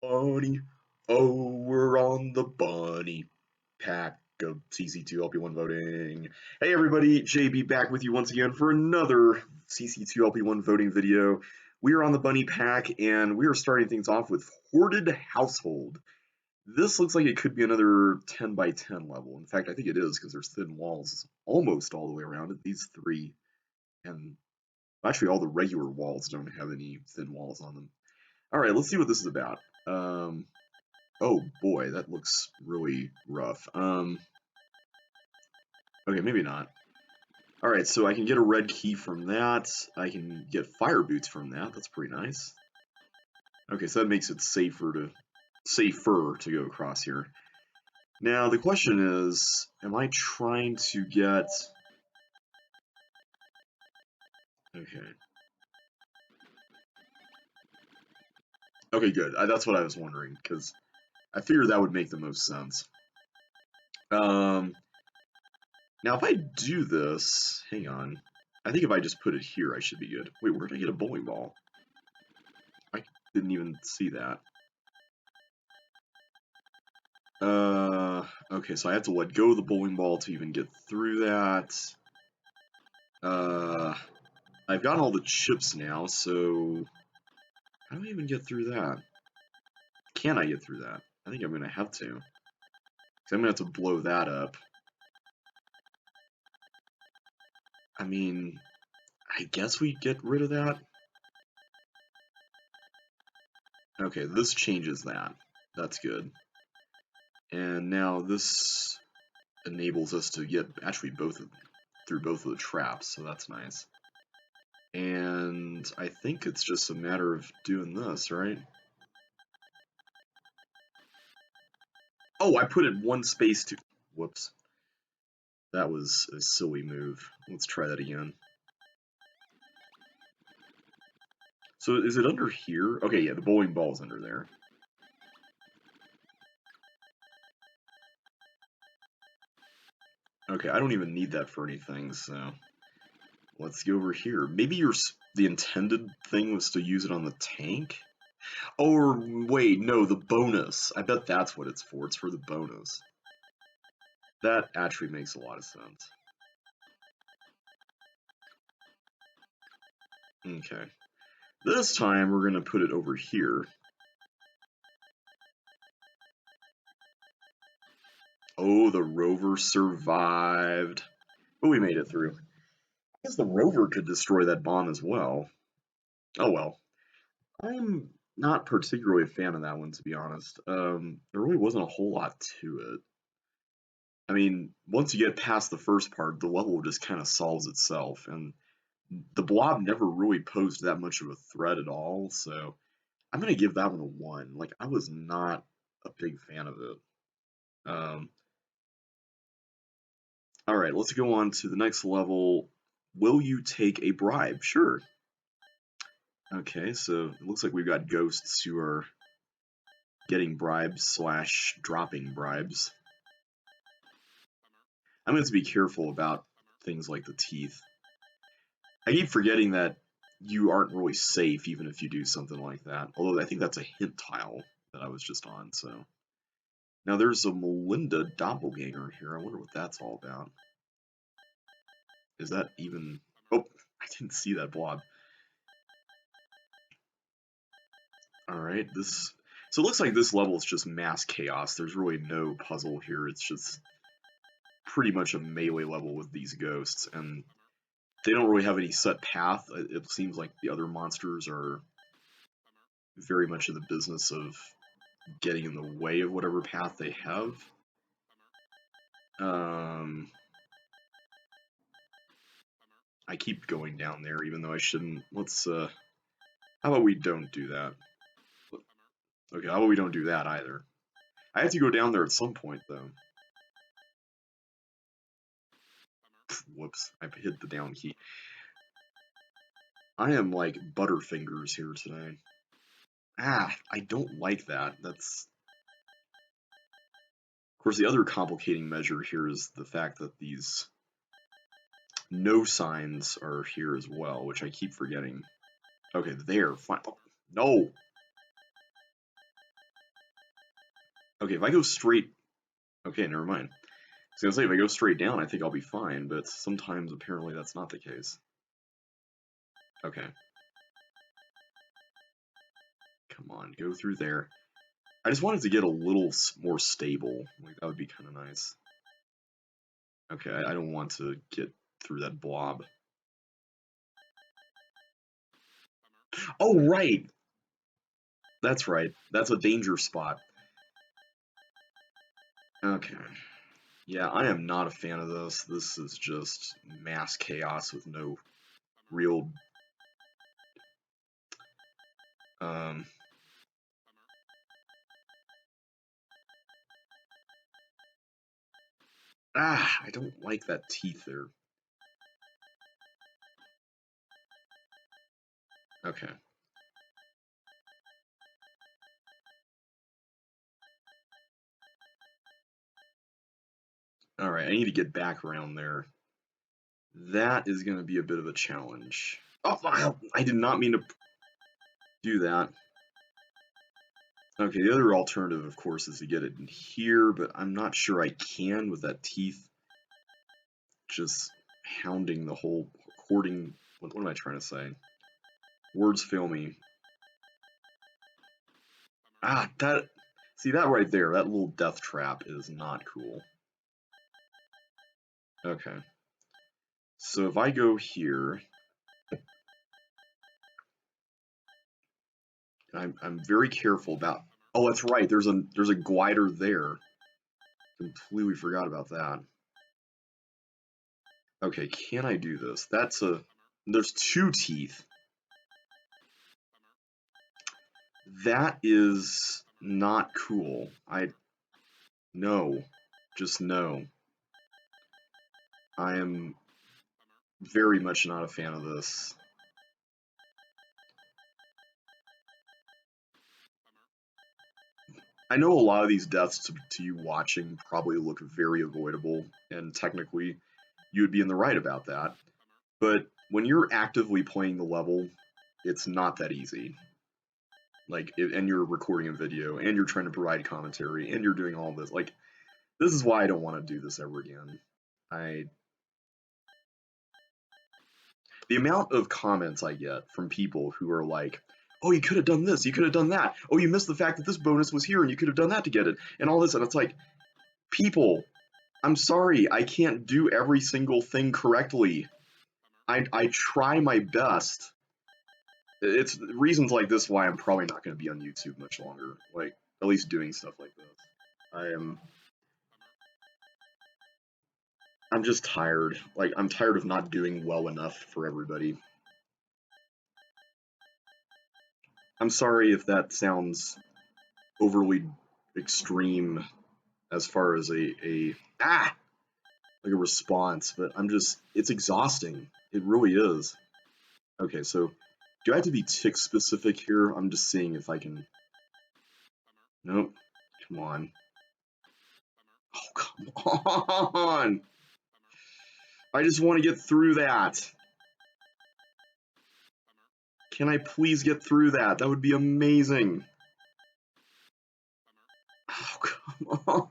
Bunny. Oh, we're on the bunny pack of CC2LP1 voting. Hey everybody, JB back with you once again for another CC2LP1 voting video. We are on the bunny pack and we are starting things off with Hoarded Household. This looks like it could be another 10 by 10 level. In fact, I think it is because there's thin walls almost all the way around it. These three, and actually all the regular walls don't have any thin walls on them. Alright, let's see what this is about. Oh boy, that looks really rough. Okay, maybe not. Alright, so I can get a red key from that. I can get fire boots from that. That's pretty nice. Okay, so that makes it safer to go across here. Now, the question is, am I trying to get... Okay. Okay, good. That's what I was wondering, because I figured that would make the most sense. Now, if I do this, hang on. I think if I just put it here, I should be good. Wait, where did I get a bowling ball? I didn't even see that. Okay, so I have to let go of the bowling ball to even get through that. I've gotten all the chips now, so how do I even get through that? Can I get through that? I think I'm gonna have to. 'Cause I'm gonna have to blow that up. I mean, I guess we get rid of that. Okay, this changes that. That's good. And now this enables us to get actually through both of the traps, so that's nice. And I think it's just a matter of doing this, right? Oh, I put it one space too. Whoops. That was a silly move. Let's try that again. So is it under here? Okay, yeah, the bowling ball's under there. Okay, I don't even need that for anything, so let's go over here. Maybe the intended thing was to use it on the tank? Or wait, no, the bonus. I bet that's what it's for. It's for the bonus. That actually makes a lot of sense. Okay. This time we're going to put it over here. Oh, the rover survived. But we made it through. I guess the rover could destroy that bomb as well. Oh well. I'm not particularly a fan of that one, to be honest. There really wasn't a whole lot to it. I mean, once you get past the first part, the level just kind of solves itself, and the blob never really posed that much of a threat at all, so I'm gonna give that one a 1. Like, I was not a big fan of it. Alright, let's go on to the next level. Will you take a bribe? Sure. Okay, so it looks like we've got ghosts who are getting bribes slash dropping bribes. I'm going to be careful about things like the teeth. I keep forgetting that you aren't really safe even if you do something like that. Although I think that's a hint tile that I was just on, so. Now there's a Melinda doppelganger here. I wonder what that's all about. Is that even... Oh, I didn't see that blob. Alright, this... So it looks like this level is just mass chaos. There's really no puzzle here. It's just pretty much a melee level with these ghosts, and they don't really have any set path. It seems like the other monsters are very much in the business of getting in the way of whatever path they have. I keep going down there even though I shouldn't. Let's, how about we don't do that? Okay, how about we don't do that either? I have to go down there at some point, though. Whoops, I hit the down key. I am like Butterfingers here today. Ah, I don't like that. That's... Of course, the other complicating measure here is the fact that these no signs are here as well, which I keep forgetting. Okay, there. Fine. Oh, no! Okay, if I go straight... Okay, never mind. I was gonna say, if I go straight down, I think I'll be fine, but sometimes apparently that's not the case. Okay. Come on, go through there. I just wanted to get a little more stable. Like, that would be kind of nice. Okay, I don't want to get through that blob. Oh, right! That's right. That's a danger spot. Okay. Yeah, I am not a fan of this. This is just mass chaos with no real... Um... Ah, I don't like that teeth there. Okay. Alright, I need to get back around there. That is going to be a bit of a challenge. Oh, I did not mean to do that. Okay, the other alternative, of course, is to get it in here, but I'm not sure I can with that teeth just hounding the whole hoarding. What am I trying to say? Words fail me. Ah, that... See, that right there, that little death trap is not cool. Okay. So if I go here... I'm very careful about... Oh, that's right, there's a glider there. Completely forgot about that. Okay, can I do this? That's a... There's two teeth. That is not cool. No. Just no. I am very much not a fan of this. I know a lot of these deaths to you watching probably look very avoidable, and technically you would be in the right about that. But when you're actively playing the level, it's not that easy. Like, and you're recording a video, and you're trying to provide commentary, and you're doing all this. Like, this is why I don't want to do this ever again. The amount of comments I get from people who are like, oh, you could have done this, you could have done that. Oh, you missed the fact that this bonus was here and you could have done that to get it, and all this. And it's like, people, I'm sorry, I can't do every single thing correctly. I try my best. It's reasons like this why I'm probably not going to be on YouTube much longer. Like, at least doing stuff like this. I'm just tired. Like, I'm tired of not doing well enough for everybody. I'm sorry if that sounds overly extreme as far as like a response, but it's exhausting. It really is. Okay, so do I have to be tick specific here? I'm just seeing if I can. Nope. Come on. Oh, come on. I just want to get through that. Can I please get through that? That would be amazing. Oh, come on.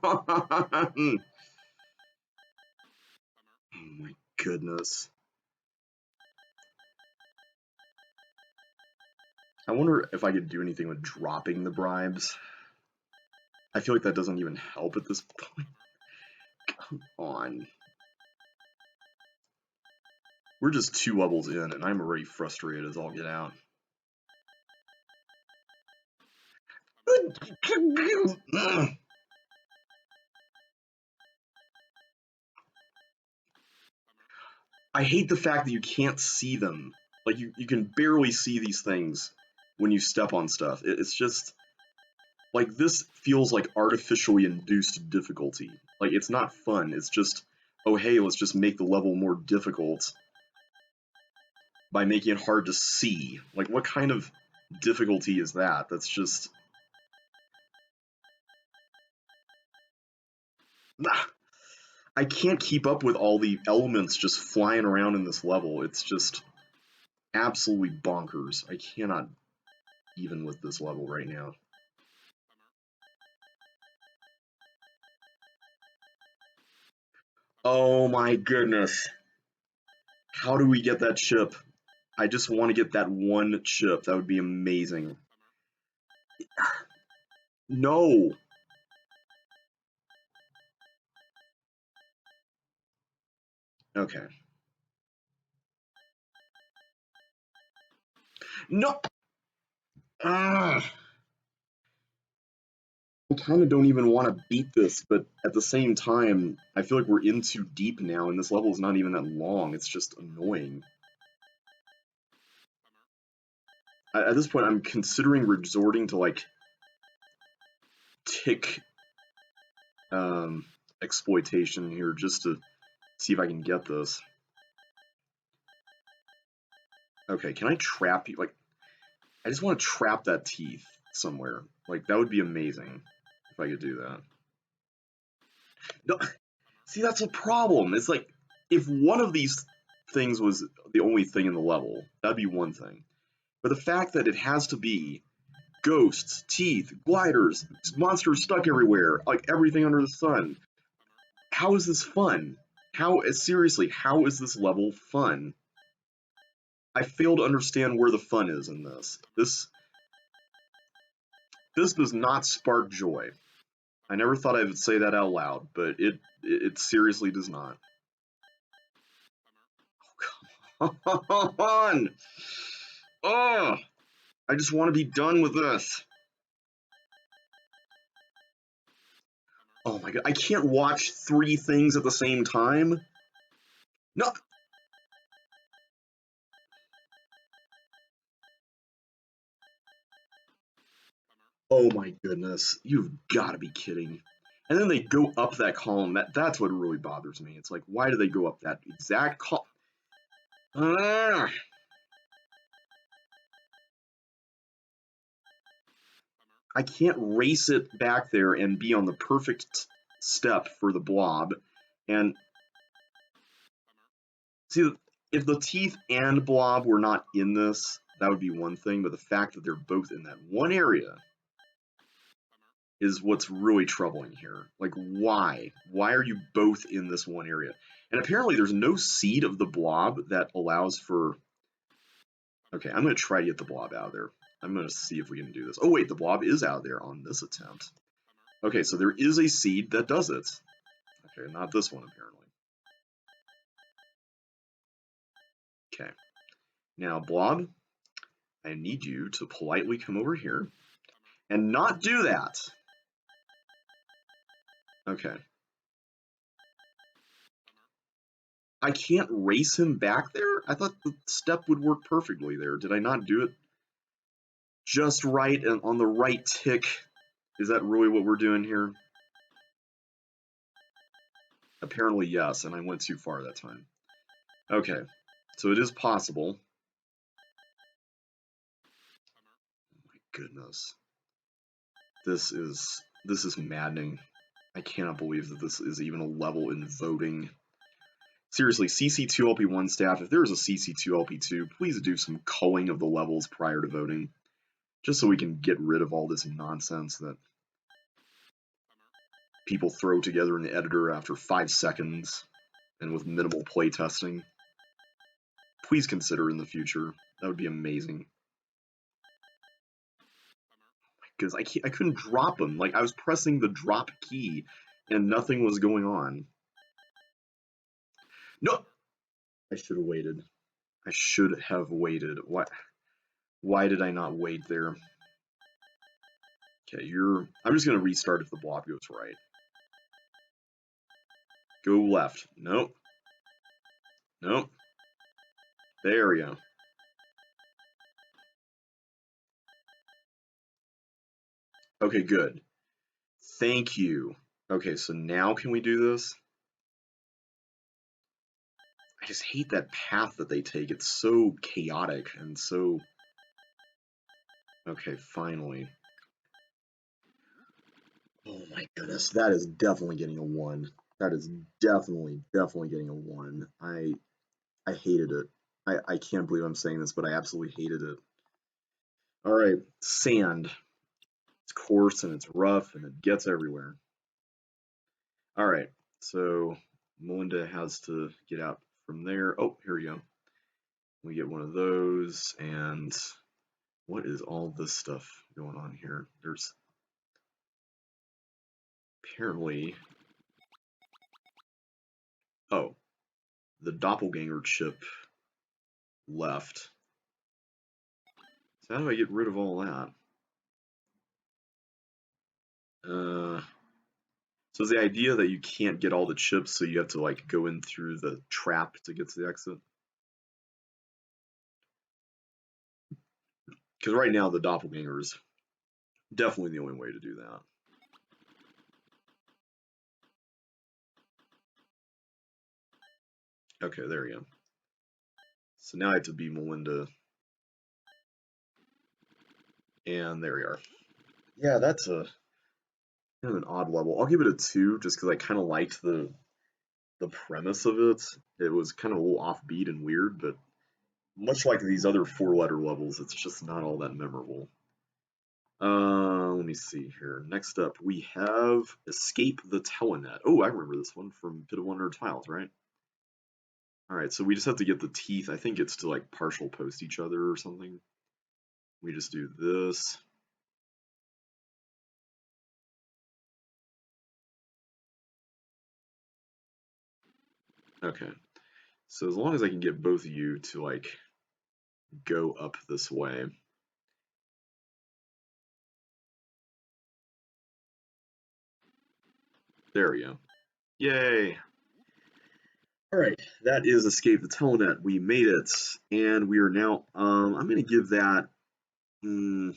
Oh my goodness. I wonder if I could do anything with dropping the bribes. I feel like that doesn't even help at this point. Come on. We're just 2 levels in, and I'm already frustrated as all get out. I hate the fact that you can't see them. Like, you can barely see these things when you step on stuff. It's just... Like, this feels like artificially induced difficulty. Like, it's not fun. It's just, oh hey, let's just make the level more difficult by making it hard to see. Like, what kind of difficulty is that? That's just... I can't keep up with all the elements just flying around in this level. It's just absolutely bonkers. I cannot even with this level right now. Oh my goodness. How do we get that chip? I just want to get that one chip. That would be amazing. No. Okay. No. Ah. I kind of don't even want to beat this, but at the same time, I feel like we're in too deep now, and this level is not even that long. It's just annoying. At this point, I'm considering resorting to like tick exploitation here just to see if I can get this. Okay, can I trap you? Like, I just want to trap that teeth somewhere. Like, that would be amazing if I could do that. No, see, that's a problem. It's like, if one of these things was the only thing in the level, that'd be one thing. But the fact that it has to be ghosts, teeth, gliders, monsters stuck everywhere, like everything under the sun. How is this fun? Seriously, how is this level fun? I fail to understand where the fun is in this. This does not spark joy. I never thought I would say that out loud, but it seriously does not. Oh, come on! Oh, I just want to be done with this. Oh my god, I can't watch 3 things at the same time. No. Oh my goodness, you've got to be kidding. And then they go up that column. That's what really bothers me. It's like, why do they go up that exact column? I can't race it back there and be on the perfect step for the blob. And see, if the teeth and blob were not in this, that would be one thing. But the fact that they're both in that one area is what's really troubling here. Like, why? Why are you both in this one area? And apparently there's no seed of the blob that allows for... Okay, I'm going to try to get the blob out of there. I'm going to see if we can do this. Oh wait, the blob is out there on this attempt. Okay, so there is a seed that does it. Okay, not this one apparently. Okay, now blob, I need you to politely come over here and not do that. Okay. I can't race him back there? I thought the step would work perfectly there. Did I not do it just right and on the right tick? Is that really what we're doing here? Apparently yes, and I went too far that time. Okay, so it is possible. Oh my goodness. This is maddening. I cannot believe that this is even a level in voting. Seriously, CC2LP1 staff, if there is a CC2LP2, please do some culling of the levels prior to voting. Just so we can get rid of all this nonsense that people throw together in the editor after 5 seconds and with minimal playtesting. Please consider in the future. That would be amazing. Because I couldn't drop them. Like, I was pressing the drop key and nothing was going on. No! I should have waited. I should have waited. Why did I not wait there? Okay, I'm just going to restart if the blob goes right. Go left. Nope. Nope. There we go. Okay, good. Thank you. Okay, so now can we do this? I just hate that path that they take. It's so chaotic and so... Okay, finally. Oh my goodness, that is definitely getting a 1. That is definitely getting a 1. I hated it. I can't believe I'm saying this, but I absolutely hated it. Alright, sand. It's coarse and it's rough and it gets everywhere. Alright, so Melinda has to get out from there. Oh, here we go. We get one of those, and what is all this stuff going on here? There's apparently, oh, the doppelganger chip left. So how do I get rid of all that? So is the idea that you can't get all the chips, so you have to like go in through the trap to get to the exit? Because right now the doppelganger is definitely the only way to do that. Okay, there we go. So now I have to be Melinda. And there we are. Yeah, that's a kind of an odd level. I'll give it a 2 just because I kind of liked the premise of it. It was kind of a little offbeat and weird, but much like these other 4-letter levels, it's just not all that memorable. Let me see here. Next up, we have Escape the Telenet. Oh, I remember this one from Pit of Wonder Tiles, right? All right, so we just have to get the teeth. I think it's to like partial post each other or something. We just do this. Okay, so as long as I can get both of you to like go up this way. There we go. Yay! All right, that is Escape the Telenet. We made it, and we are now. I'm gonna give that. I'm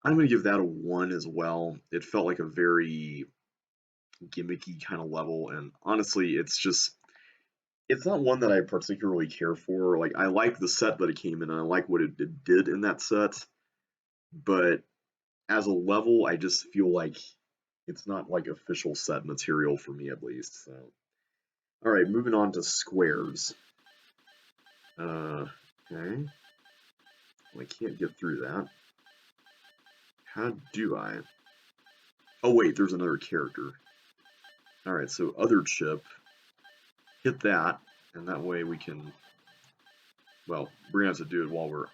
gonna give that a 1 as well. It felt like a very gimmicky kind of level, and honestly, it's not one that I particularly care for. Like I like the set that it came in, and I like what it did in that set, but as a level, I just feel like it's not like official set material for me at least. So, all right, moving on to squares. Okay. Well, I can't get through that. How do I? Oh wait, there's another character. All right, so other chip. Hit that, and that way we can. Well, we're gonna have to do it while we're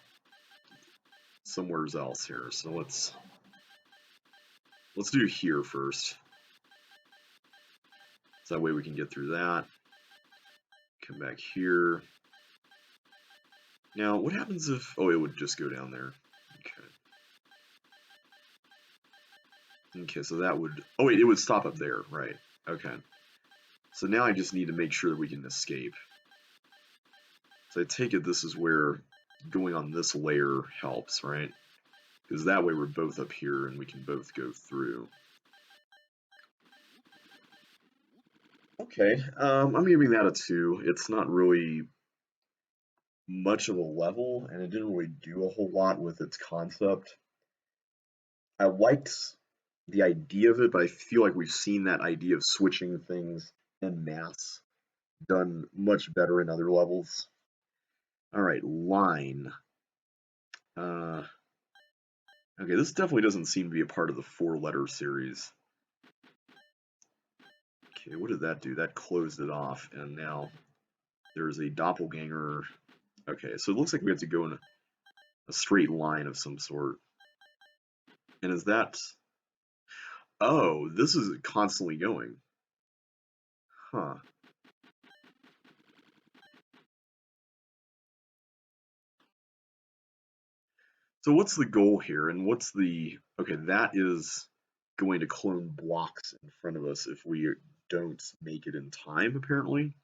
somewhere else here. So let's do here first. So that way we can get through that. Come back here. Now, what happens if... Oh, it would just go down there. Okay. Okay, so that would... Oh, wait, it would stop up there. Right. Okay. So now I just need to make sure that we can escape. So I take it this is where going on this layer helps, right? Because that way we're both up here and we can both go through. Okay, I'm giving that a 2. It's not really much of a level, and it didn't really do a whole lot with its concept. I liked the idea of it, but I feel like we've seen that idea of switching things en masse done much better in other levels. All right, line. Okay, this definitely doesn't seem to be a part of the 4-letter series. Okay, what did that do? That closed it off, and now there's a doppelganger. Okay, so it looks like we have to go in a straight line of some sort. And is that... Oh, this is constantly going. Huh. So what's the goal here, and what's the... Okay, that is going to clone blocks in front of us if we don't make it in time, apparently.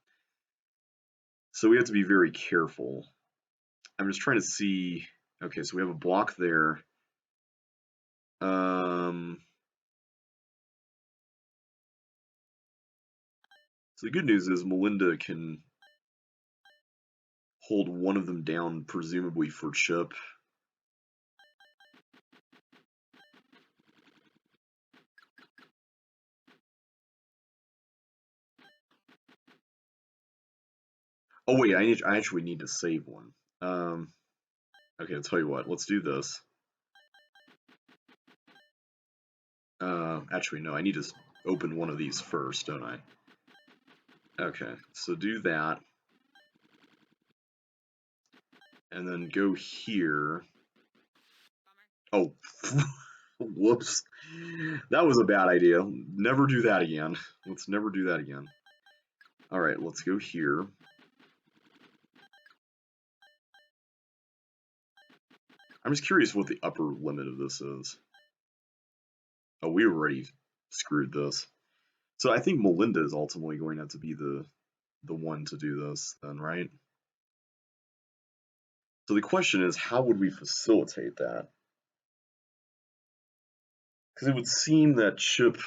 So we have to be very careful. I'm just trying to see... Okay, so we have a block there. So the good news is Melinda can hold one of them down, presumably for Chip. Oh wait, I actually need to save one. Okay, I'll tell you what. Let's do this. Actually, no. I need to open one of these first, don't I? Okay, so do that. And then go here. Oh, whoops. That was a bad idea. Never do that again. Let's never do that again. Alright, let's go here. I'm just curious what the upper limit of this is. Oh, we already screwed this. So I think Melinda is ultimately going to have to be the one to do this then, right? So the question is, how would we facilitate that? Because it would seem that Chip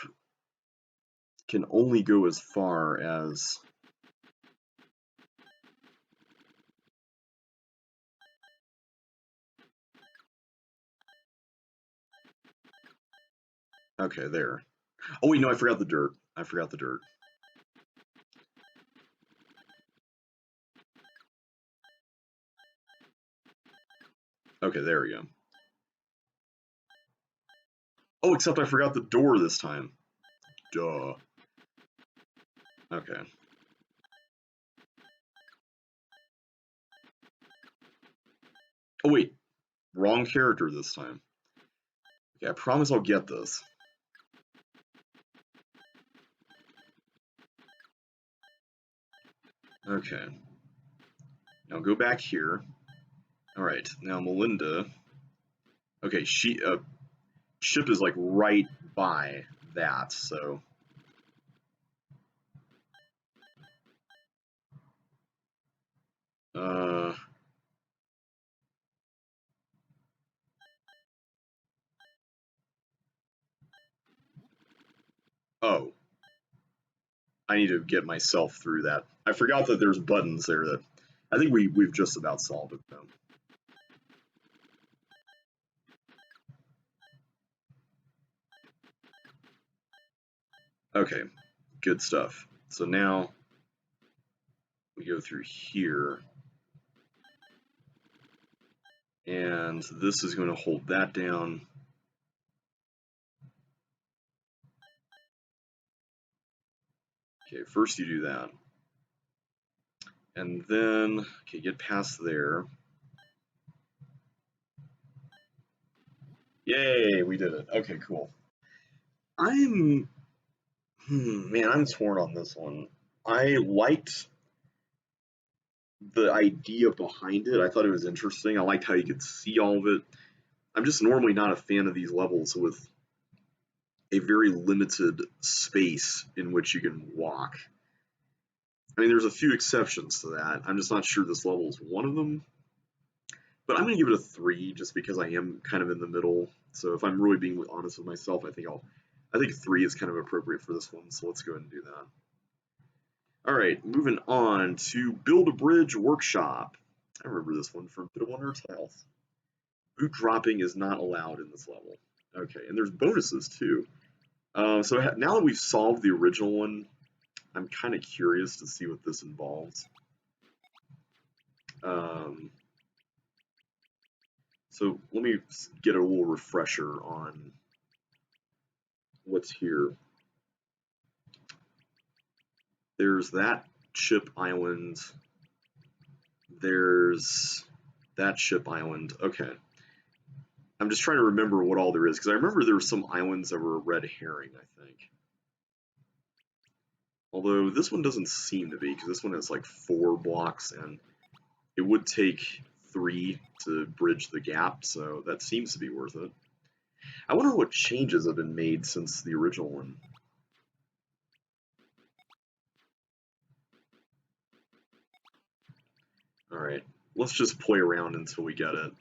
can only go as far as... Okay, there. Oh wait, no, I forgot the dirt. I forgot the dirt. Okay, there we go. Oh, except I forgot the door this time. Duh. Okay. Oh wait, wrong character this time. Okay, I promise I'll get this. Okay. Now go back here. Alright, now Melinda. Okay, Chip is like right by that, so... Oh. I need to get myself through that. I forgot that there's buttons there that... I think we've just about solved it, though. Okay, good stuff. So now we go through here, and this is going to hold that down. Okay, first you do that. And then, okay, get past there. Yay, we did it. Okay, cool. Man, I'm torn on this one. I liked the idea behind it. I thought it was interesting. I liked how you could see all of it. I'm just normally not a fan of these levels with a very limited space in which you can walk. I mean, there's a few exceptions to that. I'm just not sure this level is one of them. But I'm going to give it a 3 just because I am kind of in the middle. So if I'm really being honest with myself, I think 3 is kind of appropriate for this one. So let's go ahead and do that. All right, moving on to Build a Bridge Workshop. I remember this one from Bit of Wonder Tales. Boot dropping is not allowed in this level. Okay, and there's bonuses too. So now that we've solved the original one, I'm kind of curious to see what this involves. So let me get a little refresher on what's here. There's that ship island. There's that ship island. Okay. I'm just trying to remember what all there is, because I remember there were some islands that were a red herring, I think. Although this one doesn't seem to be, because this one has like 4 blocks, and it would take 3 to bridge the gap, so that seems to be worth it. I wonder what changes have been made since the original one. Alright, let's just play around until we get it.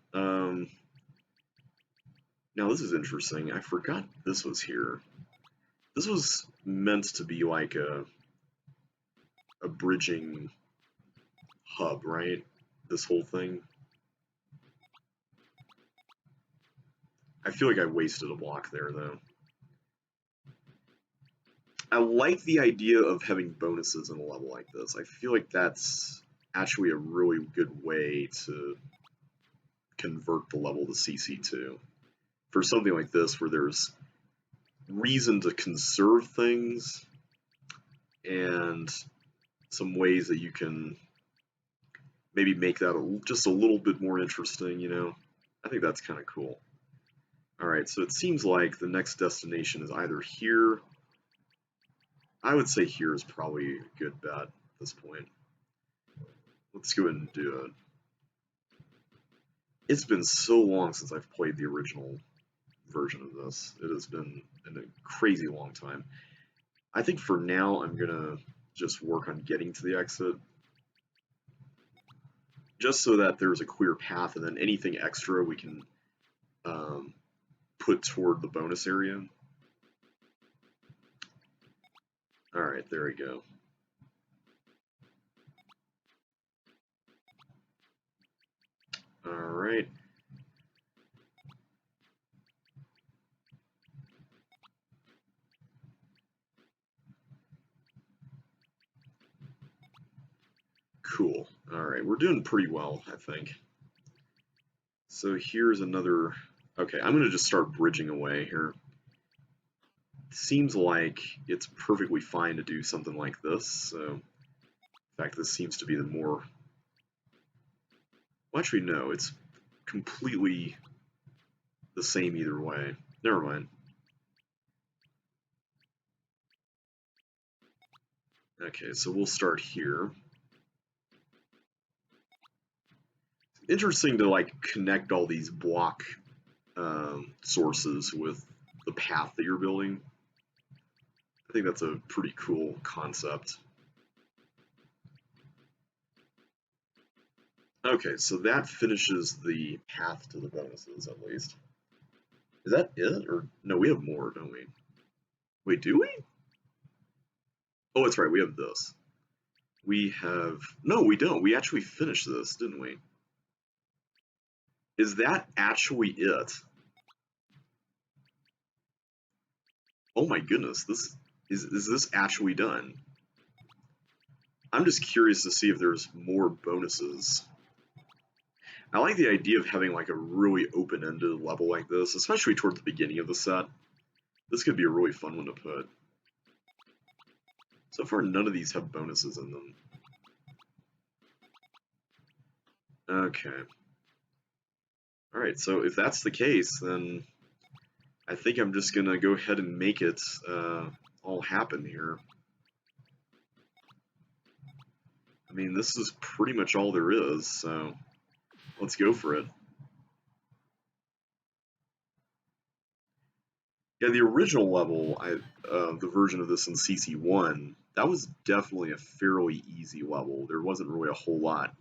Now this is interesting. I forgot this was here. This was meant to be like a bridging hub, right? This whole thing. I feel like I wasted a block there, though. I like the idea of having bonuses in a level like this. I feel like that's actually a really good way to convert the level to CC2. For something like this, where there's reason to conserve things and some ways that you can maybe make that just a little bit more interesting, you know? I think that's kind of cool. Alright, so it seems like the next destination is either here. I would say here is probably a good bet at this point. Let's go ahead and do it. It's been so long since I've played the original version of this. It has been a crazy long time. I think for now I'm gonna just work on getting to the exit, just so that there's a clear path, and then anything extra we can put toward the bonus area. Alright, there we go. Alright. Cool. Alright, we're doing pretty well, I think. So here's another... Okay, I'm going to just start bridging away here. Seems like it's perfectly fine to do something like this, so... In fact, this seems to be the more... Well, actually, no, it's completely the same either way. Never mind. Okay, so we'll start here. Interesting to like connect all these block sources with the path that you're building. I think that's a pretty cool concept. Okay, so that finishes the path to the bonuses at least. Is that it? Or no, we have more, don't we? Wait, do we? Oh, that's right, we have this. We have... No, we don't. We actually finished this, didn't we? Is that actually it? Oh my goodness, this is this actually done? I'm just curious to see if there's more bonuses. I like the idea of having like a really open-ended level like this, especially toward the beginning of the set. This could be a really fun one to put. So far, none of these have bonuses in them. Okay. Alright, so if that's the case, then I think I'm just gonna go ahead and make it all happen here. I mean, this is pretty much all there is, so let's go for it. Yeah, the original level, the version of this in CC1, that was definitely a fairly easy level. There wasn't really a whole lot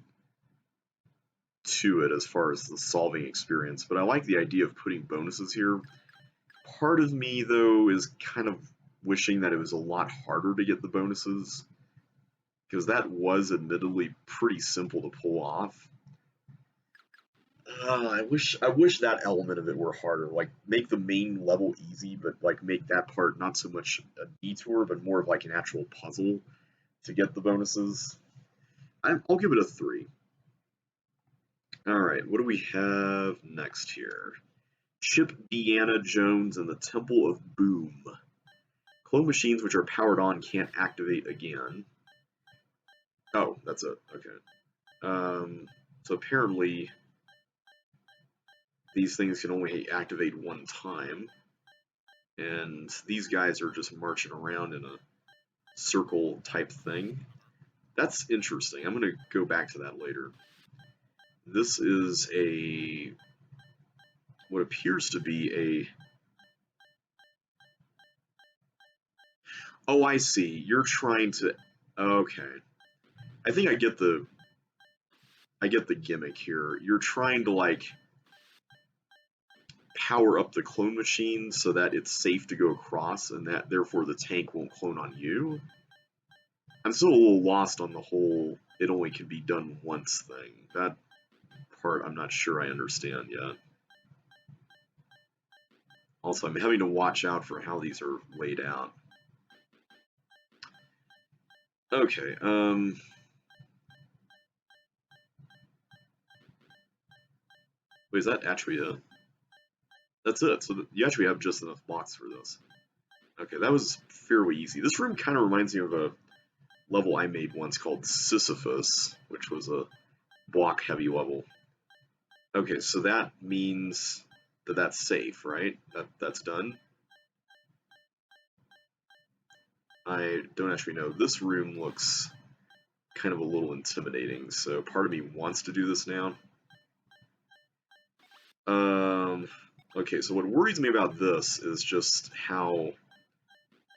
to it as far as the solving experience, but I like the idea of putting bonuses here. Part of me, though, is kind of wishing that it was a lot harder to get the bonuses, because that was admittedly pretty simple to pull off. I wish that element of it were harder. Like make the main level easy, but like make that part not so much a detour, but more of like an actual puzzle to get the bonuses. I'll give it a 3. All right, what do we have next here? Chip Deanna Jones and the Temple of Boom. Clone machines which are powered on can't activate again. Oh, that's it. Okay. So apparently these things can only activate one time, and these guys are just marching around in a circle type thing. That's interesting. I'm going to go back to that later. This is what appears to be oh, I see. You're trying to, okay. I think I get the gimmick here. You're trying to like power up the clone machine so that it's safe to go across, and that therefore the tank won't clone on you. I'm still a little lost on the whole it only can be done once thing. That part I'm not sure I understand yet. Also, I'm having to watch out for how these are laid out. Okay, wait, is that actually it? That's it. So you actually have just enough blocks for this. Okay, that was fairly easy. This room kind of reminds me of a level I made once called Sisyphus, which was a block-heavy level. Okay, so that means that that's safe, right? That's done. I don't actually know. This room looks kind of a little intimidating, so part of me wants to do this now. Okay, so what worries me about this is just how...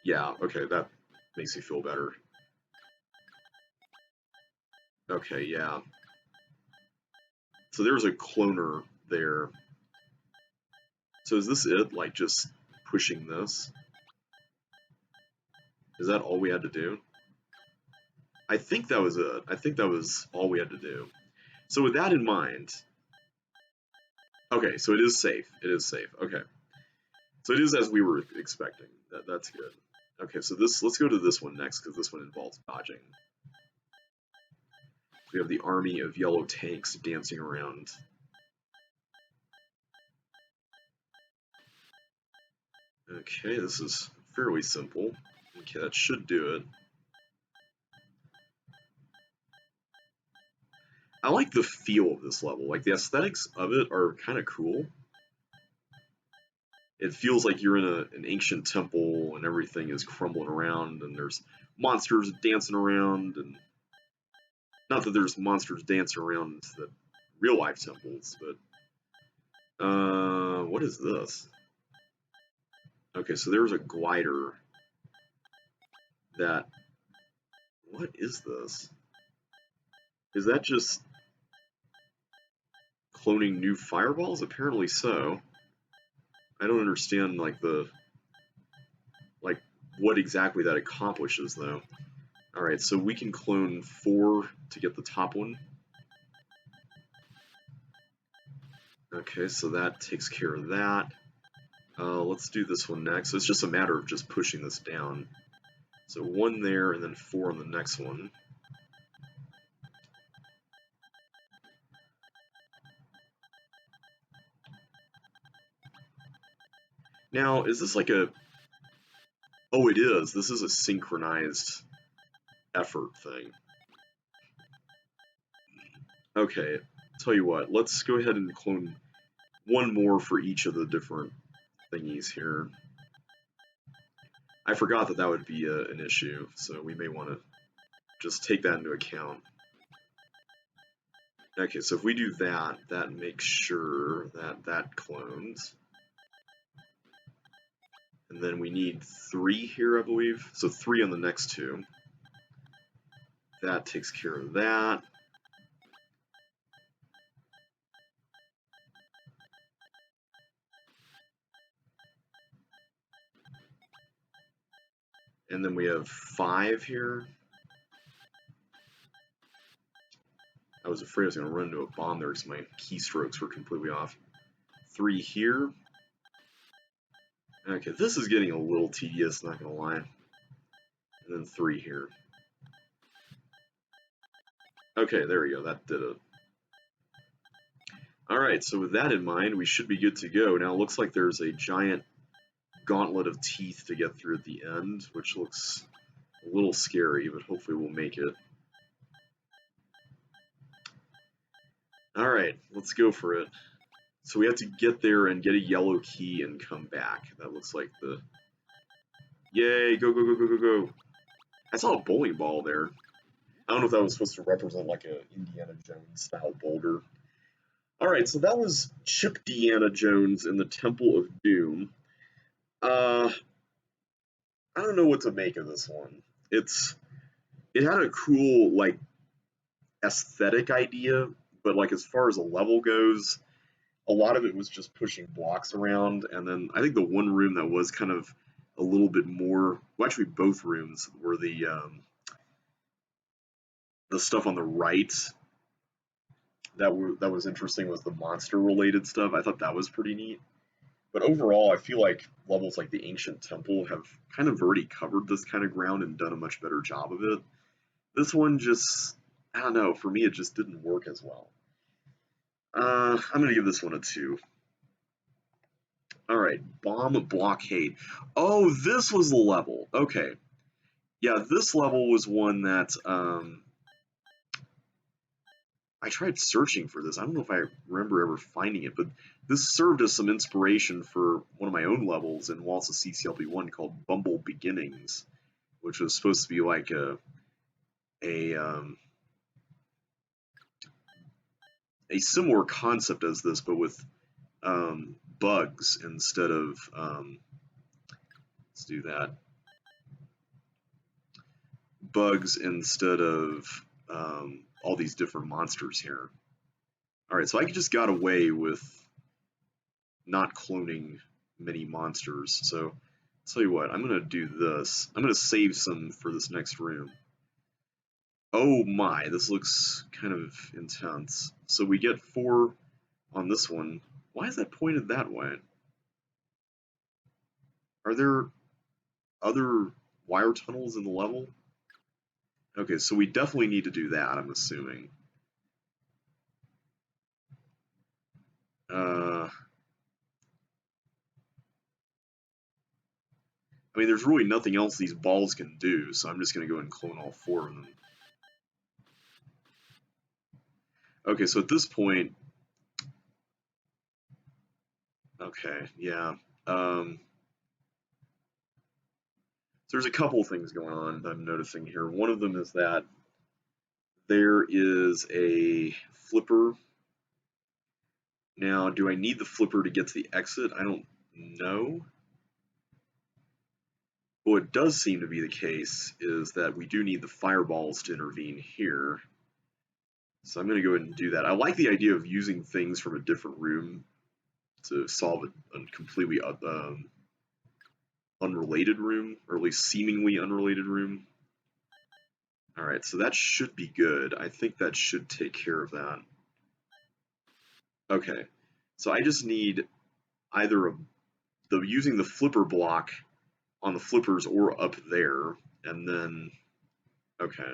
Yeah, okay, that makes me feel better. Okay, yeah. So there's a cloner there. So is this it? Like, just pushing this? Is that all we had to do? I think that was it. I think that was all we had to do. So with that in mind... Okay, so it is safe. It is safe. Okay. So it is as we were expecting. That's good. Okay, so let's go to this one next, because this one involves dodging. We have the army of yellow tanks dancing around. Okay, this is fairly simple. Okay, that should do it. I like the feel of this level. Like, the aesthetics of it are kind of cool. It feels like you're in an ancient temple and everything is crumbling around and there's monsters dancing around, and not that there's monsters dancing around the real life temples, but what is this? Okay, so there's a glider that... What is this? Is that just cloning new fireballs? Apparently so. I don't understand, like, what exactly that accomplishes, though. Alright, so we can clone 4 to get the top one. Okay, so that takes care of that. Let's do this one next. So it's just a matter of just pushing this down. So 1 there, and then 4 on the next one. Now, is this like a... Oh, it is. This is a synchronized effort thing. Okay, tell you what, let's go ahead and clone 1 more for each of the different thingies here. I forgot that that would be an issue, so we may want to just take that into account. Okay, so if we do that, that makes sure that that clones. And then we need 3 here, I believe. So 3 on the next 2. That takes care of that. And then we have 5 here. I was afraid I was going to run into a bomb there because my keystrokes were completely off. 3 here. Okay, this is getting a little tedious, not going to lie. And then 3 here. Okay, there we go, that did it. Alright, so with that in mind, we should be good to go. Now it looks like there's a giant gauntlet of teeth to get through at the end, which looks a little scary, but hopefully we'll make it. Alright, let's go for it. So we have to get there and get a yellow key and come back. That looks like the... Yay, go, go, go, go, go, go. I saw a bowling ball there. I don't know if that was supposed to represent like a Indiana Jones style boulder. Alright, so that was Chip Deanna Jones in the Temple of Doom. I don't know what to make of this one. It had a cool, like, aesthetic idea, but, like, as far as a level goes, a lot of it was just pushing blocks around, and then I think the one room that was kind of a little bit more... Well, actually, both rooms were the stuff on the right that was interesting was the monster-related stuff. I thought that was pretty neat. But overall, I feel like levels like the Ancient Temple have kind of already covered this kind of ground and done a much better job of it. This one just, I don't know, for me it just didn't work as well. I'm going to give this one a 2. Alright, bomb blockade. Oh, this was the level. Okay. Yeah, this level was one that, I tried searching for this. I don't know if I remember ever finding it, but this served as some inspiration for one of my own levels in Waltz of CCLP1 called Bumble Beginnings, which was supposed to be like a a similar concept as this, but with bugs instead of let's do that, bugs instead of all these different monsters here. All right, so I just got away with not cloning many monsters. So I'll tell you what, I'm gonna do this. I'm gonna save some for this next room. Oh my, this looks kind of intense. So we get 4 on this one. Why is that pointed that way? Are there other wire tunnels in the level? Okay, so we definitely need to do that, I'm assuming. I mean, there's really nothing else these balls can do, so I'm just going to go and clone all 4 of them. Okay, so at this point... Okay, yeah. So there's a couple things going on that I'm noticing here. One of them is that there is a flipper. Now, do I need the flipper to get to the exit? I don't know. But what does seem to be the case is that we do need the fireballs to intervene here. So I'm going to go ahead and do that. I like the idea of using things from a different room to solve a completely unrelated room, or at least seemingly unrelated room. Alright, so that should be good. I think that should take care of that. Okay, so I just need either using the flipper block on the flippers or up there, and then, okay,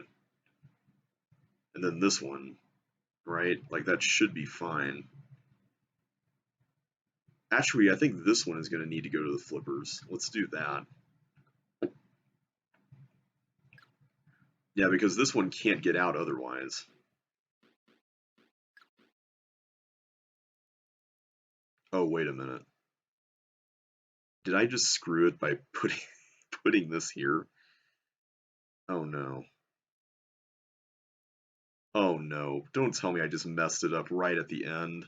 and then this one, right? Like that should be fine. Actually, I think this one is going to need to go to the flippers. Let's do that. Yeah, because this one can't get out otherwise. Oh, wait a minute. Did I just screw it by putting this here? Oh no. Oh no. Don't tell me I just messed it up right at the end.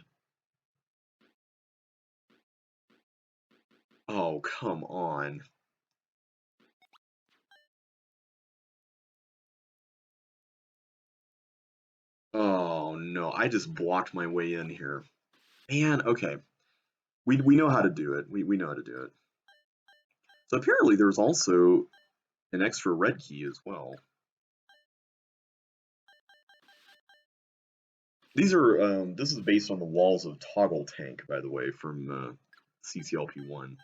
Oh, come on. Oh no, I just blocked my way in here. Man, okay. We know how to do it. We know how to do it. So apparently there's also an extra red key as well. These are, this is based on the walls of Toggle Tank, by the way, from CCLP1,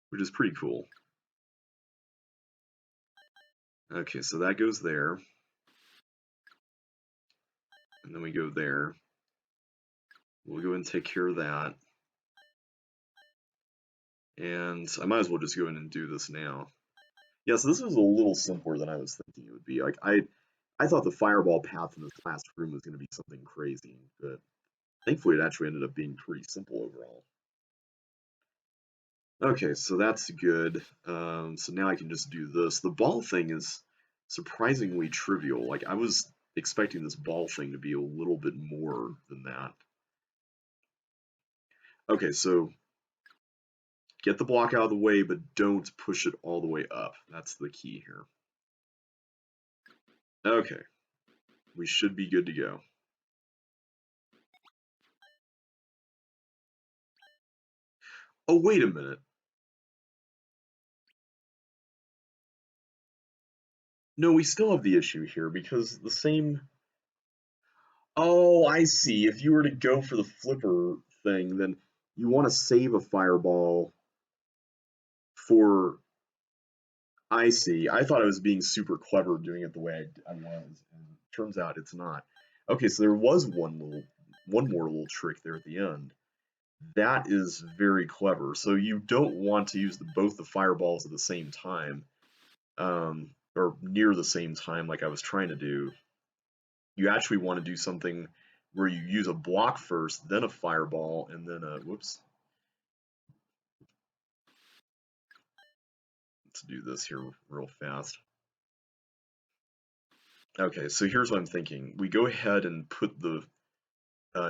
which is pretty cool. Okay, so that goes there. And then we go there. We'll go and take care of that. And I might as well just go in and do this now. Yeah, so this was a little simpler than I was thinking it would be. Like, I thought the fireball path in this last room was going to be something crazy, but thankfully it actually ended up being pretty simple overall. Okay, so that's good. So now I can just do this. The ball thing is surprisingly trivial. Like, I was expecting this ball thing to be a little bit more than that. Okay, so get the block out of the way, but don't push it all the way up. That's the key here. Okay, we should be good to go. Oh, wait a minute. No, we still have the issue here because the same... Oh, I see. If you were to go for the flipper thing, then you want to save a fireball for... I see. I thought I was being super clever doing it the way I was, and turns out it's not. Okay, so there was one more little trick there at the end. That is very clever. So you don't want to use both the fireballs at the same time, or near the same time like I was trying to do. You actually want to do something where you use a block first, then a fireball, and then a, whoops. Let's do this here real fast. Okay, so here's what I'm thinking. We go ahead and put the,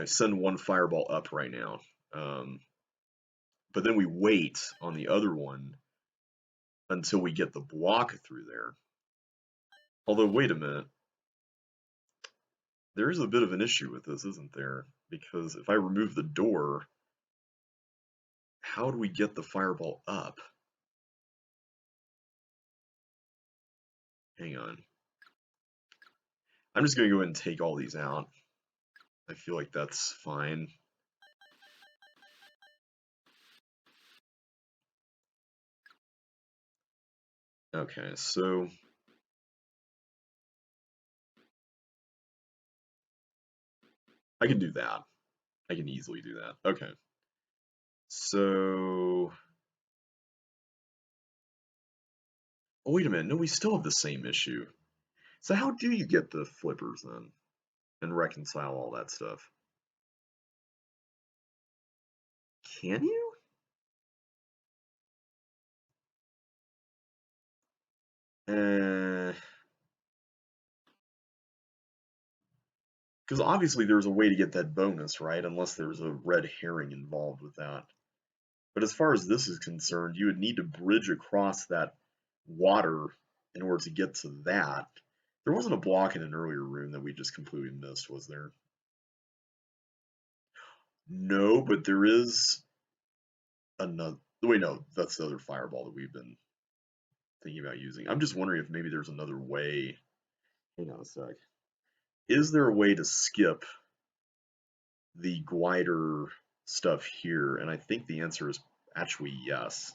send one fireball up right now. But then we wait on the other one until we get the block through there. Although, wait a minute. There is a bit of an issue with this, isn't there? Because if I remove the door, how do we get the fireball up? Hang on. I'm just going to go ahead and take all these out. I feel like that's fine. Okay, so I can do that. I can easily do that. Okay. So, oh, wait a minute. No, we still have the same issue. So how do you get the flippers then and reconcile all that stuff? Can you? Because obviously there's a way to get that bonus, right? Unless there's a red herring involved with that. But as far as this is concerned, you would need to bridge across that water in order to get to that. There wasn't a block in an earlier room that we just completely missed, was there? No, but there is another. Wait, no, that's the other fireball that we've been thinking about using. I'm just wondering if maybe there's another way. Hang on a sec. Is there a way to skip the glider stuff here? And I think the answer is actually yes.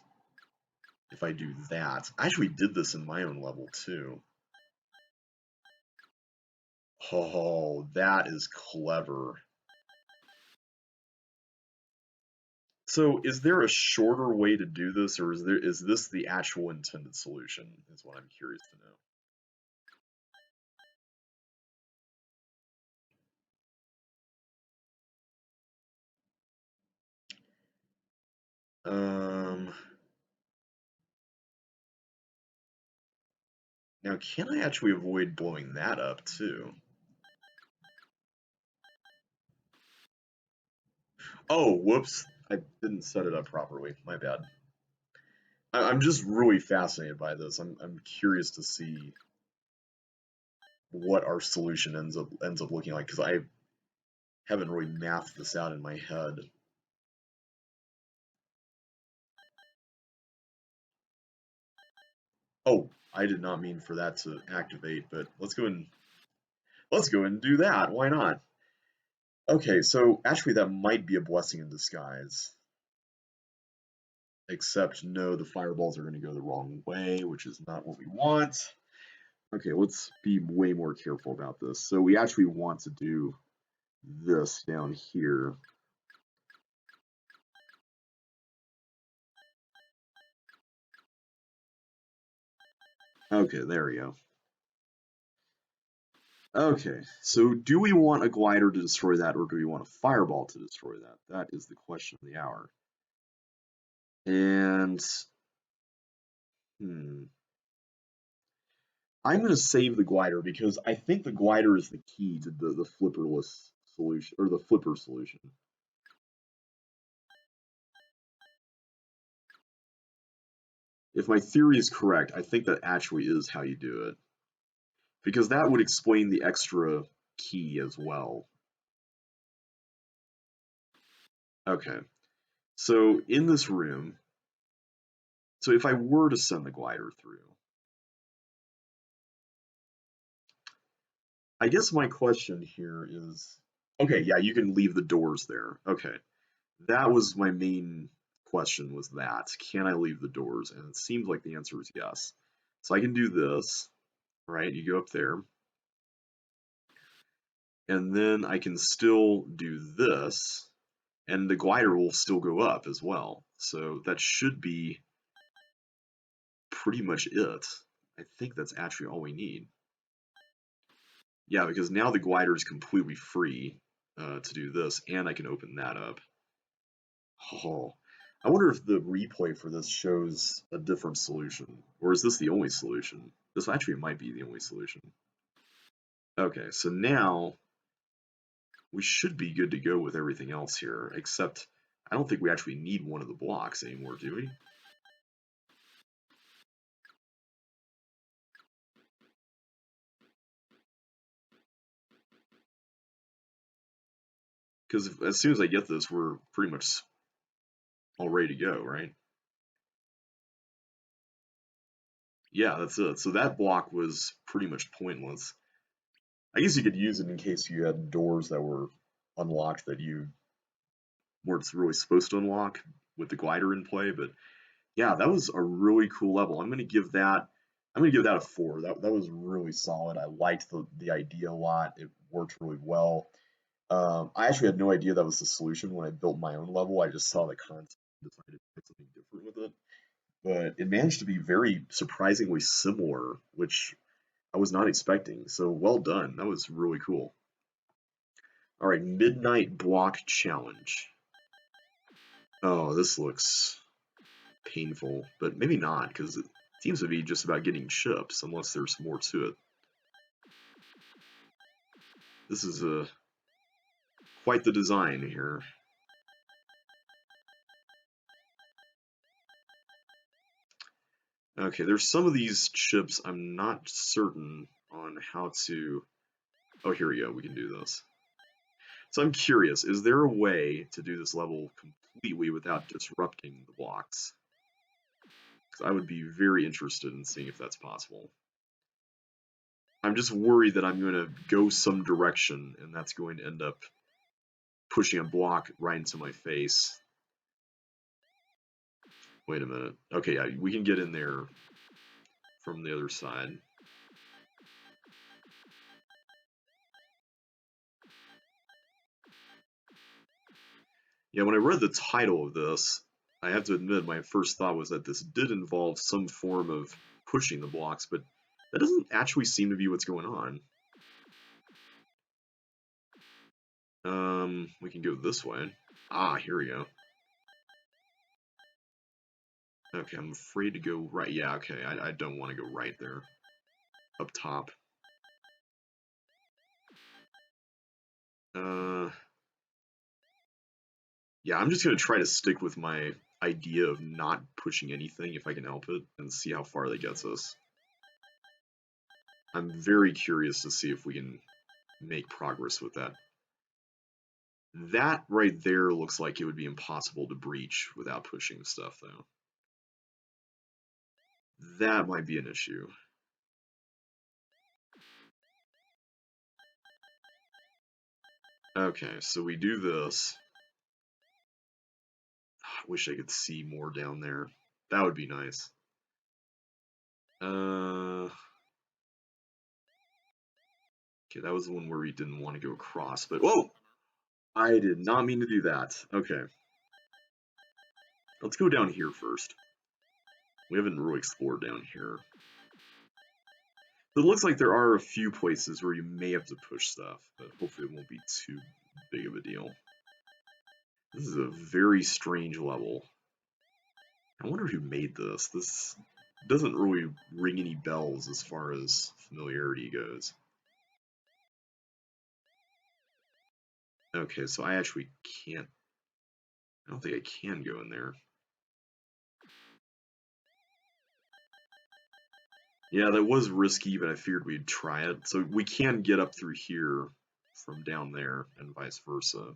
If I do that. I actually did this in my own level too. Oh, that is clever. So is there a shorter way to do this, or is this the actual intended solution, is what I'm curious to know. Now can I actually avoid blowing that up too? Oh, whoops. I didn't set it up properly. My bad. I'm just really fascinated by this. I'm curious to see what our solution ends up looking like, because I haven't really mathed this out in my head. Oh, I did not mean for that to activate, but let's go and do that. Why not? Okay, so actually that might be a blessing in disguise. Except no, the fireballs are going to go the wrong way, which is not what we want. Okay, let's be way more careful about this. So we actually want to do this down here. Okay, there we go. Okay, so do we want a glider to destroy that, or do we want a fireball to destroy that? That is the question of the hour. And, I'm going to save the glider because I think the glider is the key to the flipperless solution, or the flipper solution. If my theory is correct, I think that actually is how you do it. Because that would explain the extra key as well. Okay, so in this room, so if I were to send the glider through, I guess my question here is, okay, yeah, you can leave the doors there. Okay, that was my main question, was that, can I leave the doors? And it seems like the answer is yes. So I can do this, right? You go up there, and then I can still do this, and the glider will still go up as well. So that should be pretty much it. I think that's actually all we need. Yeah, because now the glider is completely free to do this, and I can open that up. Oh, I wonder if the replay for this shows a different solution, or is this the only solution? This actually might be the only solution. Okay, so now we should be good to go with everything else here, except I don't think we actually need one of the blocks anymore, do we? Because as soon as I get this, we're pretty much all ready to go, right? Yeah, that's it. So that block was pretty much pointless. I guess you could use it in case you had doors that were unlocked that you weren't really supposed to unlock with the glider in play, but yeah, that was a really cool level. I'm gonna give that a 4. That was really solid. I liked the idea a lot. It worked really well. I actually had no idea that was the solution when I built my own level. I just saw the concept and decided to try something different with it. But it managed to be very surprisingly similar, which I was not expecting. So well done. That was really cool. All right, Midnight Block Challenge. Oh, this looks painful, but maybe not, because it seems to be just about getting chips, unless there's more to it. This is quite the design here. Okay, there's some of these chips I'm not certain on how to... Oh, here we go, we can do this. So I'm curious, is there a way to do this level completely without disrupting the blocks? Because I would be very interested in seeing if that's possible. I'm just worried that I'm going to go some direction and that's going to end up pushing a block right into my face. Wait a minute. Okay, yeah, we can get in there from the other side. Yeah, when I read the title of this, I have to admit my first thought was that this did involve some form of pushing the blocks, but that doesn't actually seem to be what's going on. We can go this way. Ah, here we go. Okay, I'm afraid to go right. Yeah, okay, I don't want to go right there. Up top. Yeah, I'm just going to try to stick with my idea of not pushing anything if I can help it, and see how far that gets us. I'm very curious to see if we can make progress with that. That right there looks like it would be impossible to breach without pushing stuff, though. That might be an issue. Okay, so we do this. I wish I could see more down there. That would be nice. Okay, that was the one where we didn't want to go across, but whoa! I did not mean to do that. Okay. Let's go down here first. We haven't really explored down here. It looks like there are a few places where you may have to push stuff, but hopefully it won't be too big of a deal. This is a very strange level. I wonder who made this. This doesn't really ring any bells as far as familiarity goes. Okay, so I actually can't... I don't think I can go in there. Yeah, that was risky, but I figured we'd try it. So we can get up through here from down there, and vice versa.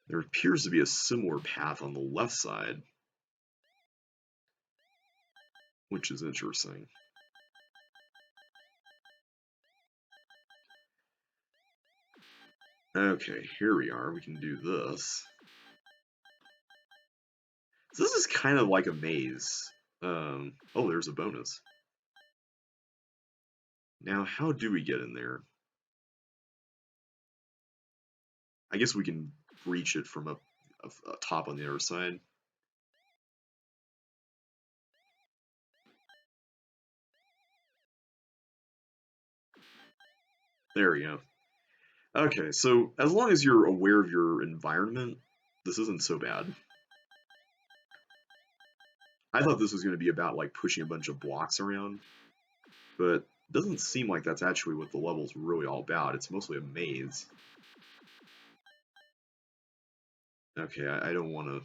There appears to be a similar path on the left side, which is interesting. Okay, here we are. We can do this. So this is kind of like a maze. Oh, there's a bonus. Now, how do we get in there? I guess we can reach it from up top on the other side. There we go. Okay, so as long as you're aware of your environment, this isn't so bad. I thought this was going to be about like pushing a bunch of blocks around, but it doesn't seem like that's actually what the level's really all about. It's mostly a maze. Okay, I don't want to.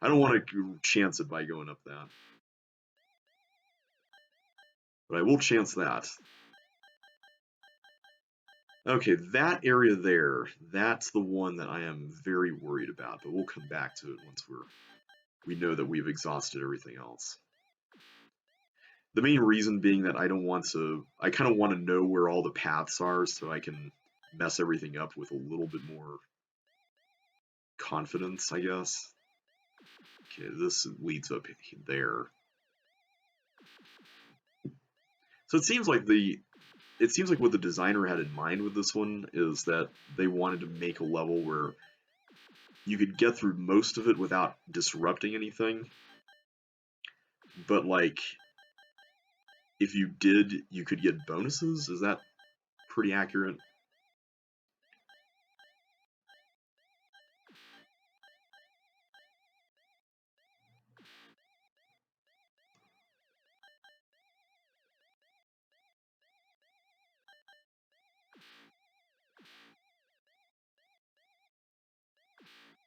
I don't want to chance it by going up that, but I will chance that. Okay, that area there, that's the one that I am very worried about, but we'll come back to it once we know that we've exhausted everything else. The main reason being that I kind of want to know where all the paths are so I can mess everything up with a little bit more confidence, I guess. Okay, this leads up there. So it seems like what the designer had in mind with this one is that they wanted to make a level where you could get through most of it without disrupting anything. But like if you did, you could get bonuses. Is that pretty accurate?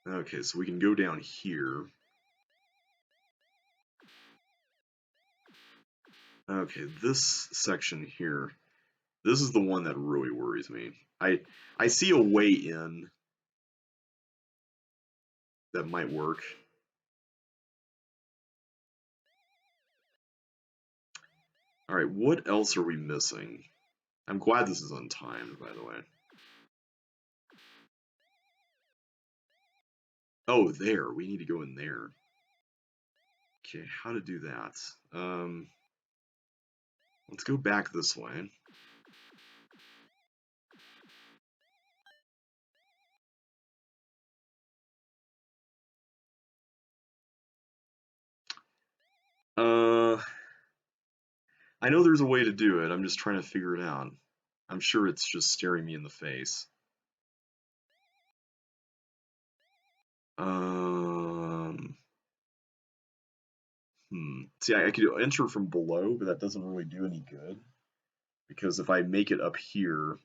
Okay, so we can go down here. Okay, this section here, this is the one that really worries me. I see a way in that might work. All right, what else are we missing? I'm glad this is untimed, by the way. Oh, there. We need to go in there. Okay, how to do that? Let's go back this way. I know there's a way to do it. I'm just trying to figure it out. I'm sure it's just staring me in the face. Um, See, I could enter from below, but that doesn't really do any good. Because if I make it up here,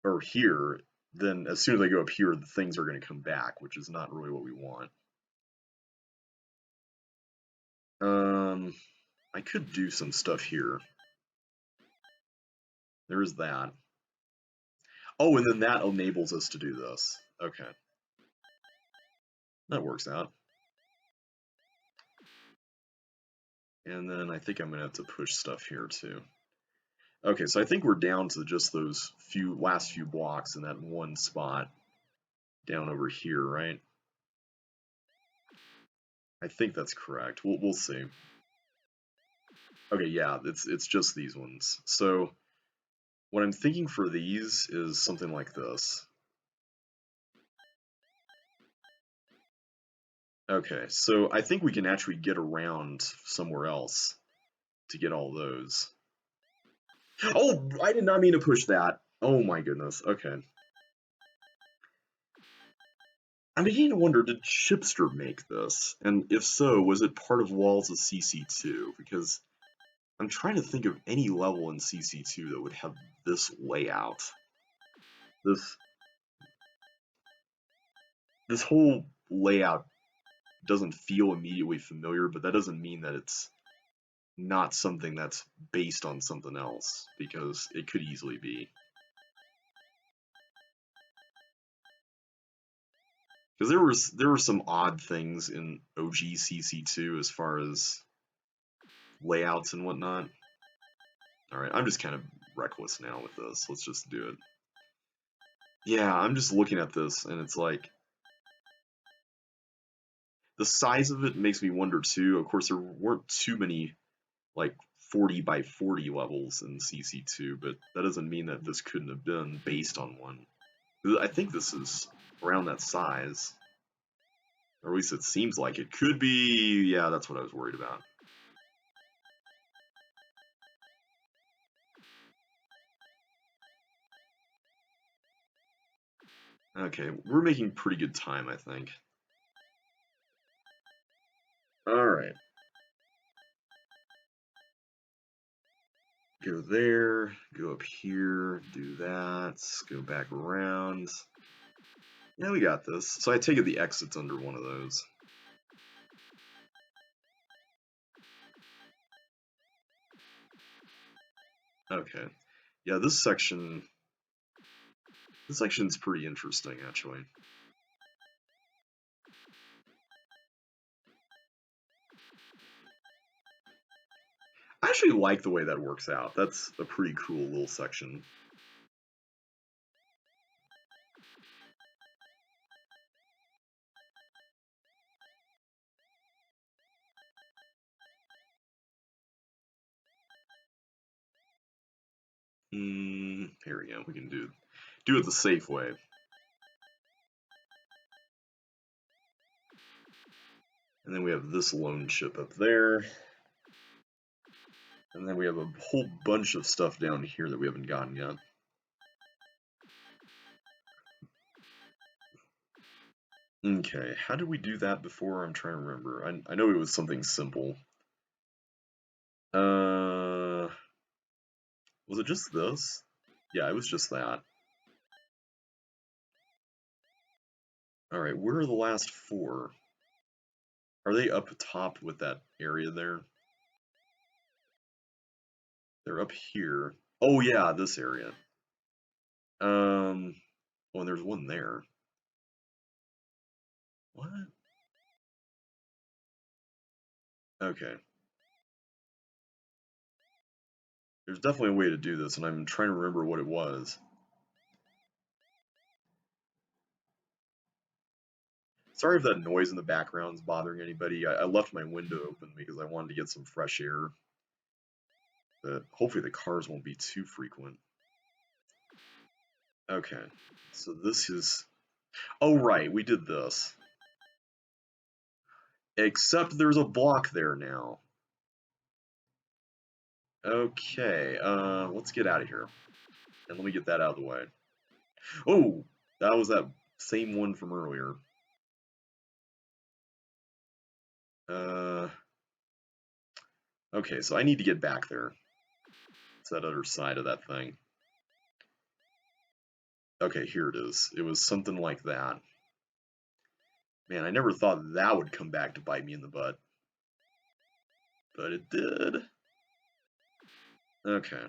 or here, then as soon as I go up here, the things are going to come back, which is not really what we want. I could do some stuff here. There is that. Oh, and then that enables us to do this. Okay. That works out. And then I think I'm going to have to push stuff here too. Okay, so I think we're down to just those last few blocks in that one spot down over here, right? I think that's correct. We'll see. Okay, yeah, it's just these ones. So what I'm thinking for these is something like this. Okay, so I think we can actually get around somewhere else to get all those. Oh, I did not mean to push that. Oh my goodness. Okay. I'm beginning to wonder, did Chipster make this? And if so, was it part of Walls of CC2? Because I'm trying to think of any level in CC2 that would have this layout. This whole layout doesn't feel immediately familiar, but that doesn't mean that it's not something that's based on something else, because it could easily be. Because there were some odd things in OG CC2 as far as layouts and whatnot. Alright, I'm just kind of reckless now with this. Let's just do it. Yeah, I'm just looking at this and it's like the size of it makes me wonder too. Of course, there weren't too many like 40 by 40 levels in CC2, but that doesn't mean that this couldn't have been based on one. I think this is around that size. Or at least it seems like it could be. Yeah, that's what I was worried about. Okay, we're making pretty good time, I think. Alright. Go there, go up here, do that, go back around. Yeah, we got this. So I take it the exit's under one of those. Okay. Yeah, this section's pretty interesting, actually. I actually like the way that works out. That's a pretty cool little section. Here we go. We can do it the safe way. And then we have this lone ship up there. And then we have a whole bunch of stuff down here that we haven't gotten yet. Okay, how did we do that before? I'm trying to remember. I know it was something simple. Was it just this? Yeah, it was just that. Alright, where are the last four? Are they up top with that area there? They're up here. Oh yeah, this area. Oh, and there's one there. What? Okay. There's definitely a way to do this, and I'm trying to remember what it was. Sorry if that noise in the background is bothering anybody. I left my window open because I wanted to get some fresh air. But hopefully the cars won't be too frequent. Okay, so this is... Oh right, we did this. Except there's a block there now. Okay, let's get out of here. And let me get that out of the way. Oh, that was that same one from earlier. Okay, so I need to get back there. It's that other side of that thing. Okay, here it is. It was something like that. Man, I never thought that would come back to bite me in the butt. But it did. Okay.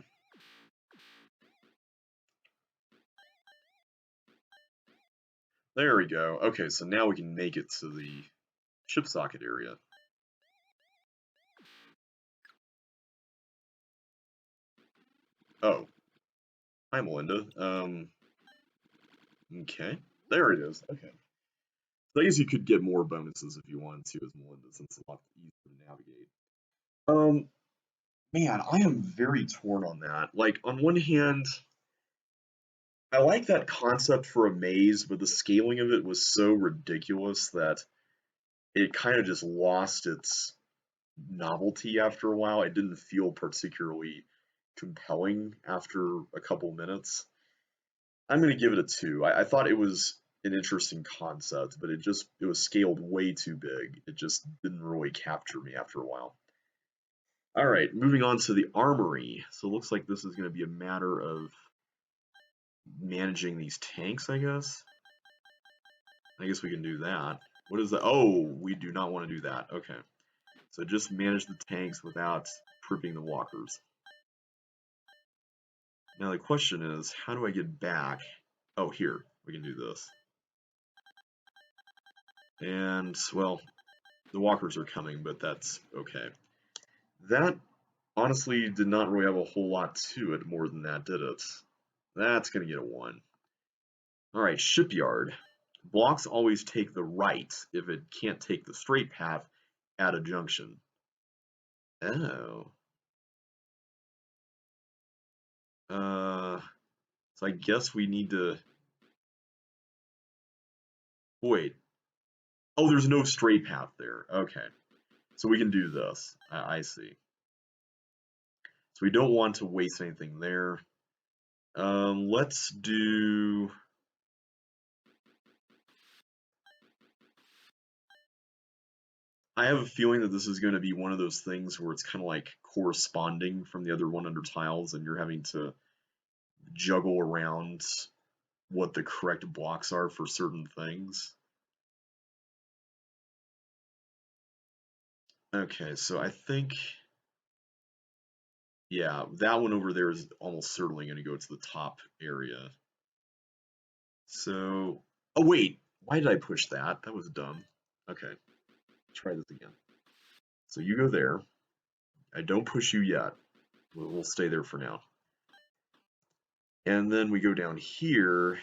There we go. Okay, so now we can make it to the ship socket area. Oh. Hi, Melinda. Okay. There it is. Okay. So I guess you could get more bonuses if you wanted to as Melinda, since it's a lot easier to navigate. Man, I am very torn on that. Like, on one hand, I like that concept for a maze, but the scaling of it was so ridiculous that it kind of just lost its novelty after a while. It didn't feel particularly compelling after a couple minutes. I'm going to give it a 2. I thought it was an interesting concept, but it was scaled way too big. It just didn't really capture me after a while. All right, moving on to the armory. So it looks like this is going to be a matter of managing these tanks, I guess. I guess we can do that. What is that? Oh, we do not want to do that. Okay. So just manage the tanks without tripping the walkers. Now the question is, how do I get back? Oh, here. We can do this. And, well, the walkers are coming, but that's okay. That honestly did not really have a whole lot to it more than that, did it? That's going to get a 1. Alright, shipyard. Blocks always take the right if it can't take the straight path at a junction. Oh. So I guess we need to Wait. Oh, there's no straight path there. Okay. So we can do this. I see. So we don't want to waste anything there. Let's do... I have a feeling that this is going to be one of those things where it's kind of like corresponding from the other 100 tiles, and you're having to juggle around what the correct blocks are for certain things. Okay, so I think, yeah, that one over there is almost certainly going to go to the top area. So, oh wait, why did I push that? That was dumb. Okay, try this again. So you go there. I don't push you yet. We'll stay there for now. And then we go down here.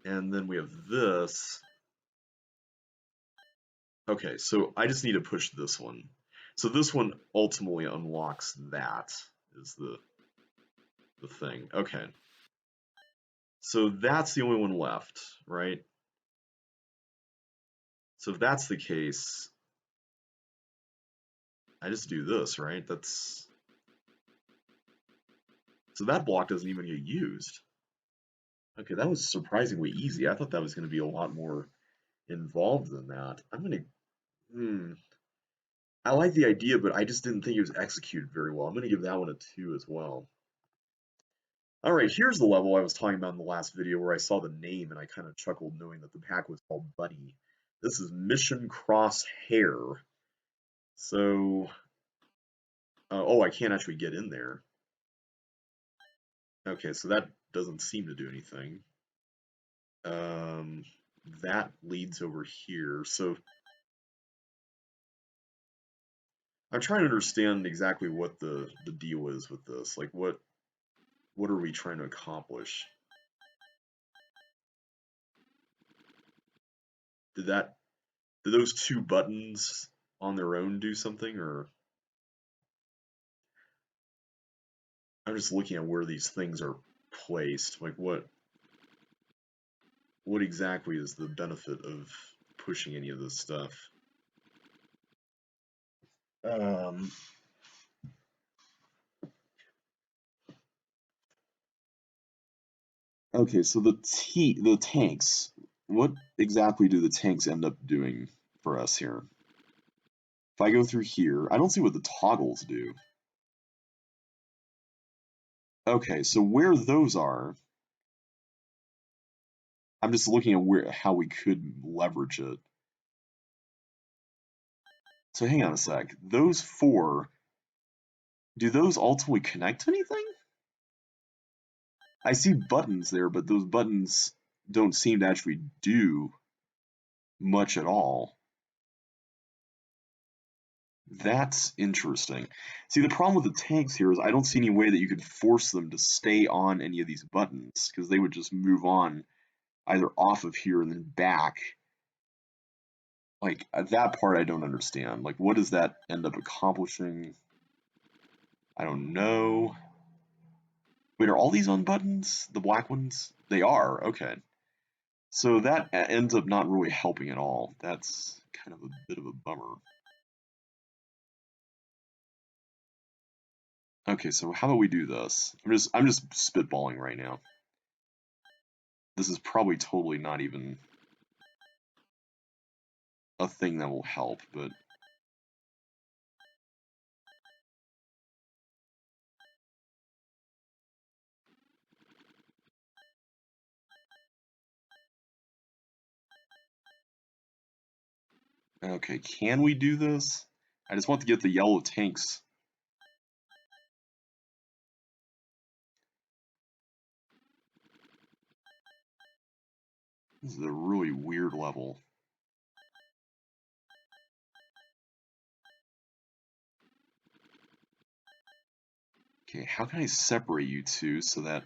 And then we have this. Okay, so I just need to push this one. So this one ultimately unlocks that, is the thing. Okay. So that's the only one left, right? So if that's the case, I just do this, right? That's... So that block doesn't even get used. Okay, that was surprisingly easy. I thought that was going to be a lot more involved than that. I'm going to... I like the idea, but I just didn't think it was executed very well. I'm going to give that one a 2 as well. Alright, here's the level I was talking about in the last video where I saw the name and I kind of chuckled knowing that the pack was called Bunny. This is Mission Cross Hair. So, oh, I can't actually get in there. Okay, so that doesn't seem to do anything. That leads over here. So, I'm trying to understand exactly what the deal is with this. Like, what are we trying to accomplish? Did those two buttons on their own do something, or I'm just looking at where these things are placed. Like what exactly is the benefit of pushing any of this stuff? Um, okay, so the tanks. What exactly do the tanks end up doing for us here? If I go through here, I don't see what the toggles do. Okay, so where those are, I'm just looking at how we could leverage it. So hang on a sec. Those four, do those ultimately connect to anything? I see buttons there, but those buttons don't seem to actually do much at all. That's interesting. See, the problem with the tanks here is I don't see any way that you could force them to stay on any of these buttons, because they would just move on either off of here and then back. Like, that part I don't understand. Like, what does that end up accomplishing? I don't know. Wait, are all these on buttons? The black ones? They are, okay. So that ends up not really helping at all. That's kind of a bit of a bummer. Okay, so how about we do this? I'm just spitballing right now. This is probably totally not even a thing that will help, but okay, can we do this? I just want to get the yellow tanks. This is a really weird level. Okay, how can I separate you two so that...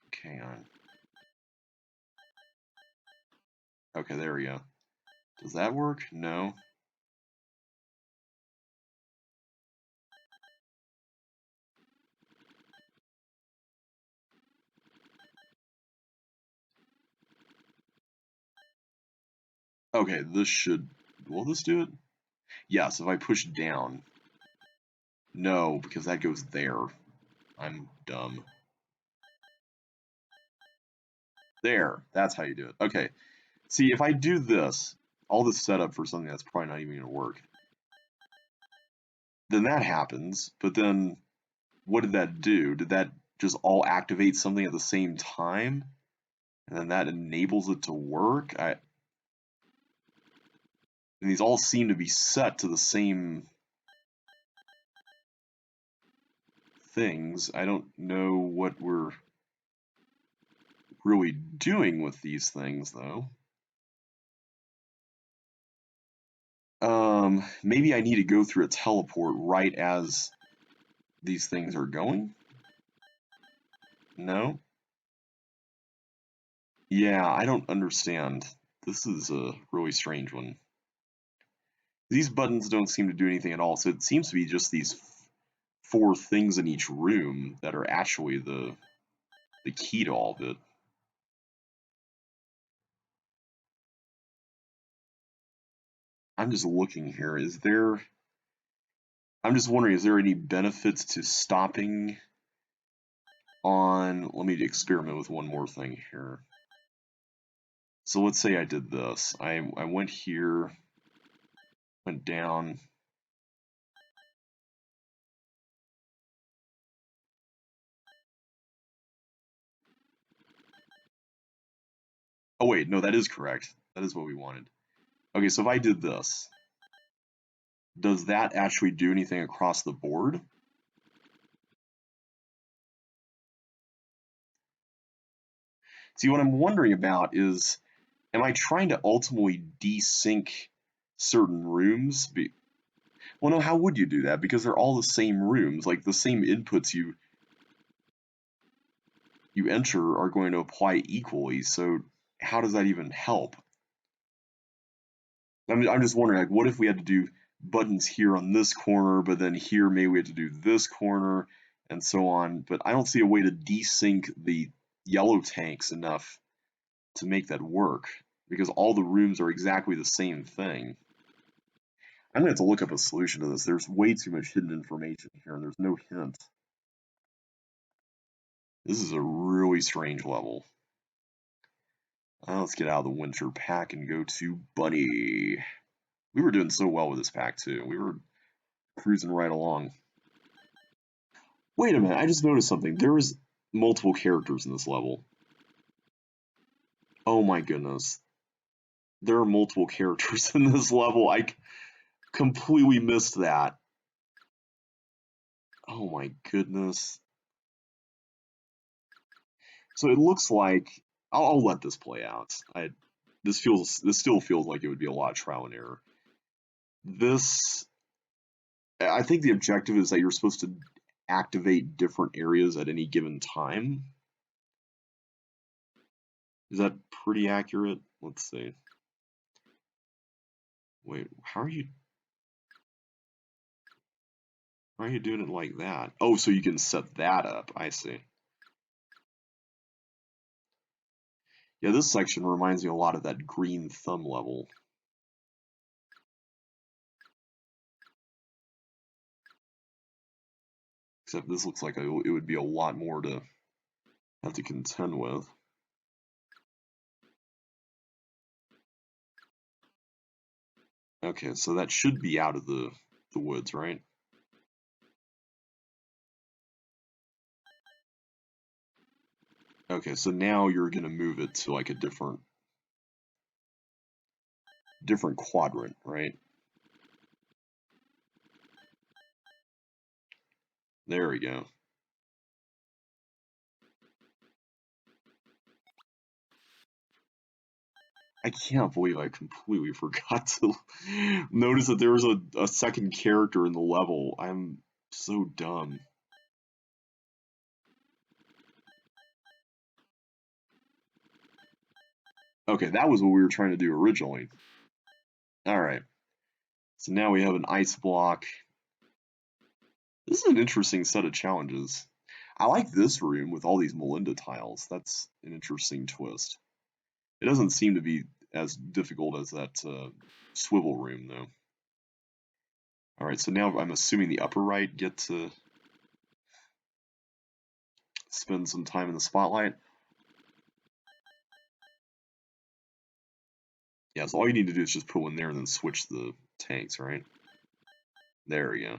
Okay, hang on. Okay, there we go. Does that work? No. Okay, this should... Will this do it? Yes, if I push down. No, because that goes there. I'm dumb. There, that's how you do it. Okay, see, if I do this, all this setup for something that's probably not even going to work, then that happens, but then what did that do? Did that just all activate something at the same time? And then that enables it to work? And these all seem to be set to the same things. I don't know what we're really doing with these things, though. Maybe I need to go through a teleport right as these things are going? No? Yeah, I don't understand. This is a really strange one. These buttons don't seem to do anything at all, so it seems to be just these four things in each room that are actually the key to all of it. I'm just looking here. I'm just wondering, is there any benefits to stopping on... Let me experiment with one more thing here. So let's say I did this. I went here, went down. Oh wait, no, that is correct. That is what we wanted. Okay, so if I did this, does that actually do anything across the board? See, what I'm wondering about is, am I trying to ultimately desync certain rooms? Well, no, how would you do that? Because they're all the same rooms, like the same inputs you enter are going to apply equally, so how does that even help? I'm just wondering, like, what if we had to do buttons here on this corner, but then here maybe we had to do this corner, and so on, but I don't see a way to desync the yellow tanks enough to make that work, because all the rooms are exactly the same thing. I'm going to have to look up a solution to this. There's way too much hidden information here, and there's no hint. This is a really strange level. Let's get out of the winter pack and go to Bunny. We were doing so well with this pack, too. We were cruising right along. Wait a minute, I just noticed something. There is multiple characters in this level. Oh my goodness. There are multiple characters in this level. I completely missed that. Oh my goodness. So it looks like I'll let this play out. This still feels like it would be a lot of trial and error. I think the objective is that you're supposed to activate different areas at any given time. Is that pretty accurate? Let's see. Wait, how are you doing it like that? Oh, so you can set that up. I see. Yeah, this section reminds me a lot of that green thumb level. Except this looks like it would be a lot more to have to contend with. Okay, so that should be out of the woods, right? Okay, so now you're gonna move it to like a different quadrant, right? There we go. I can't believe I completely forgot to notice that there was a second character in the level. I'm so dumb. Okay, that was what we were trying to do originally. Alright. So now we have an ice block. This is an interesting set of challenges. I like this room with all these Melinda tiles. That's an interesting twist. It doesn't seem to be as difficult as that swivel room, though. Alright, so now I'm assuming the upper right get to spend some time in the spotlight. Yeah, so all you need to do is just put one there and then switch the tanks, right? There we go.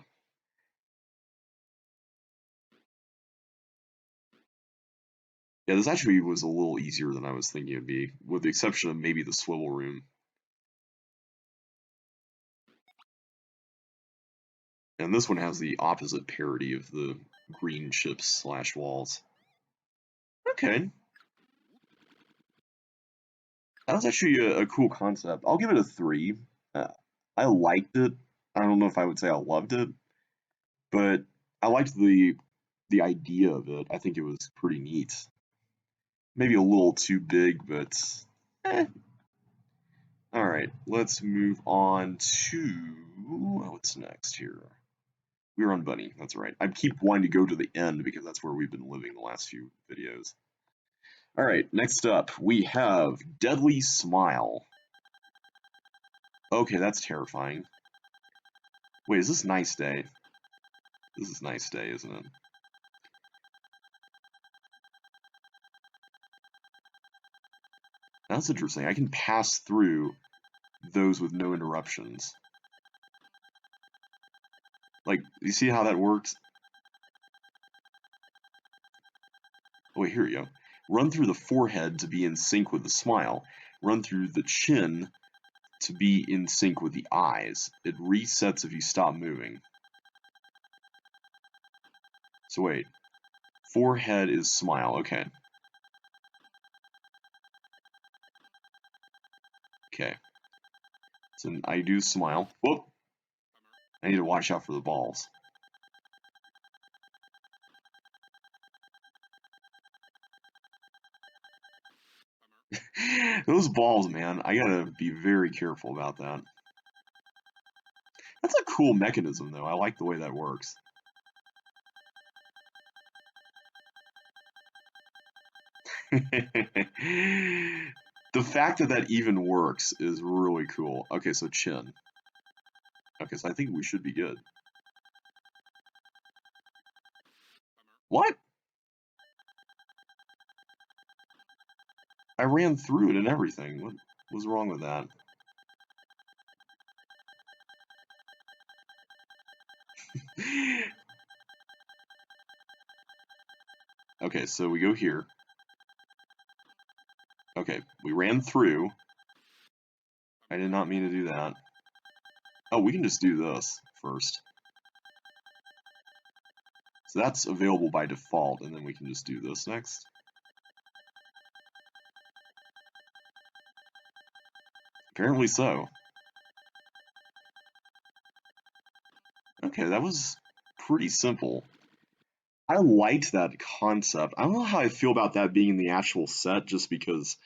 Yeah, this actually was a little easier than I was thinking it'd be, with the exception of maybe the swivel room. And this one has the opposite parity of the green chips / walls. Okay. That was actually a cool concept. I'll give it a 3. I liked it. I don't know if I would say I loved it, but I liked the idea of it. I think it was pretty neat. Maybe a little too big, but eh. Alright, let's move on to what's next here. We're on Bunny, that's right. I keep wanting to go to the end because that's where we've been living the last few videos. Alright, next up we have Deadly Smile. Okay, that's terrifying. Wait, is this Nice Day? This is Nice Day, isn't it? That's interesting. I can pass through those with no interruptions. Like, you see how that works? Oh, wait, here we go. Run through the forehead to be in sync with the smile. Run through the chin to be in sync with the eyes. It resets if you stop moving. So wait, forehead is smile, okay. Okay. So I do smile. Whoop! I need to watch out for the balls. Those balls, man, I gotta be very careful about that. That's a cool mechanism, though. I like the way that works. The fact that that even works is really cool. Okay, so chin. Okay, so I think we should be good. What? I ran through it and everything. What was wrong with that? Okay, so we go here. Okay, we ran through. I did not mean to do that. Oh, we can just do this first. So that's available by default, and then we can just do this next. Apparently so. Okay, that was pretty simple. I liked that concept. I don't know how I feel about that being in the actual set, just because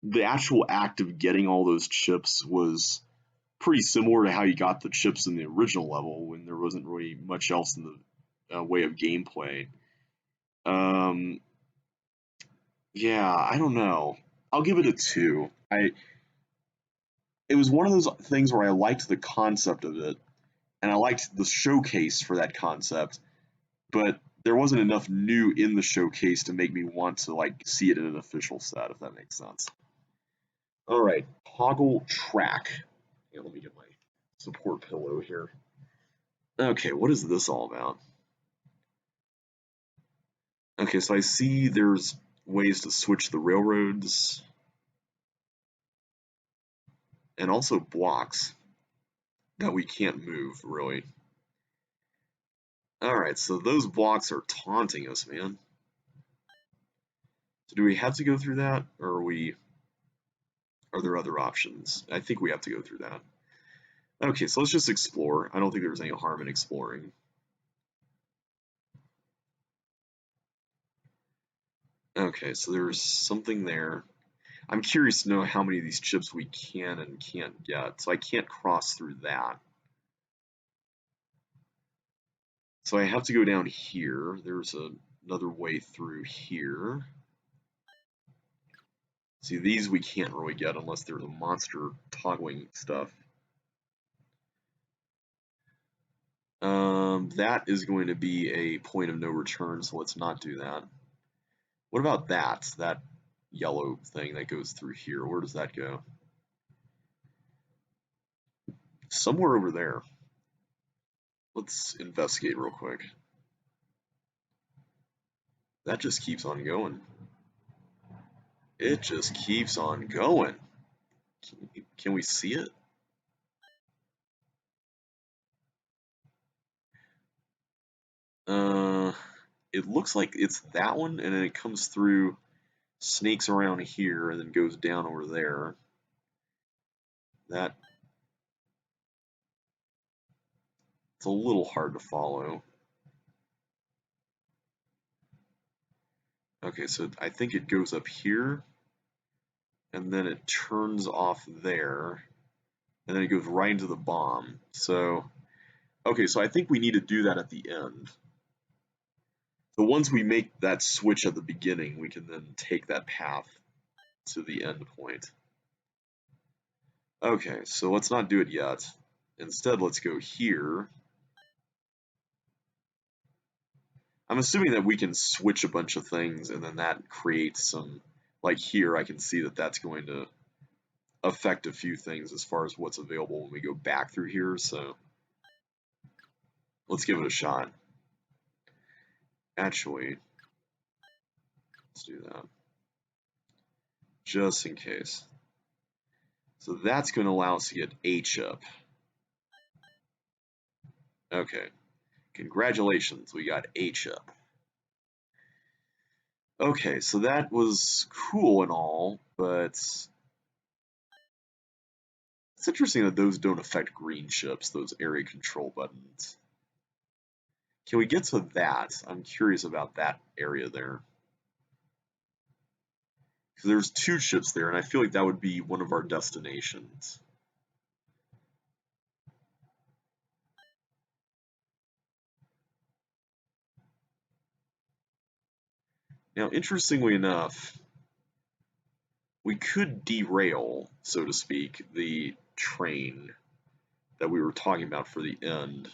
the actual act of getting all those chips was pretty similar to how you got the chips in the original level when there wasn't really much else in the way of gameplay. Yeah, I don't know. I'll give it a 2. It was one of those things where I liked the concept of it, and I liked the showcase for that concept, but there wasn't enough new in the showcase to make me want to like see it in an official set, if that makes sense. All right, toggle track. Yeah, let me get my support pillow here. Okay, what is this all about? Okay, so I see there's ways to switch the railroads and also blocks that we can't move, really. Alright, so those blocks are taunting us, man. So do we have to go through that, or are there other options? I think we have to go through that. Okay, so let's just explore. I don't think there's any harm in exploring. Okay, so there's something there. I'm curious to know how many of these chips we can and can't get. So I can't cross through that. So I have to go down here. There's another way through here. See, these we can't really get unless there's a monster toggling stuff. That is going to be a point of no return, so let's not do that. What about that? That yellow thing that goes through here, where does that go? Somewhere over there. Let's investigate real quick. That just keeps on going. It just keeps on going. Can we see it? It looks like it's that one, and then it comes through, snakes around here, and then goes down over there. That, it's a little hard to follow. Okay, so I think it goes up here, and then it turns off there, and then it goes right into the bomb. So, okay, so I think we need to do that at the end. So once we make that switch at the beginning, we can then take that path to the end point. Okay, so let's not do it yet. Instead, let's go here. I'm assuming that we can switch a bunch of things, and then that creates some, like here, I can see that that's going to affect a few things as far as what's available when we go back through here, so let's give it a shot. Actually, let's do that, just in case. So that's going to allow us to get H up. Okay, congratulations, we got H up. Okay, so that was cool and all, but it's interesting that those don't affect green ships, those area control buttons. Can we get to that? I'm curious about that area there. Because there's 2 ships there, and I feel like that would be one of our destinations. Now, interestingly enough, we could derail, so to speak, the train that we were talking about for the end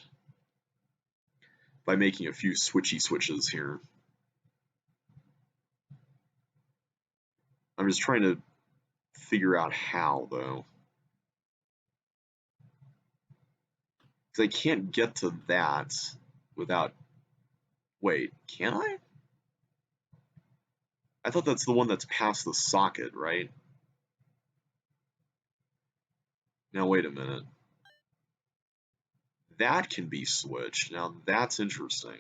by making a few switchy switches here. I'm just trying to figure out how, though. Because I can't get to that without... Wait, can I? I thought that's the one that's past the socket, right? Now, wait a minute. That can be switched. Now, that's interesting.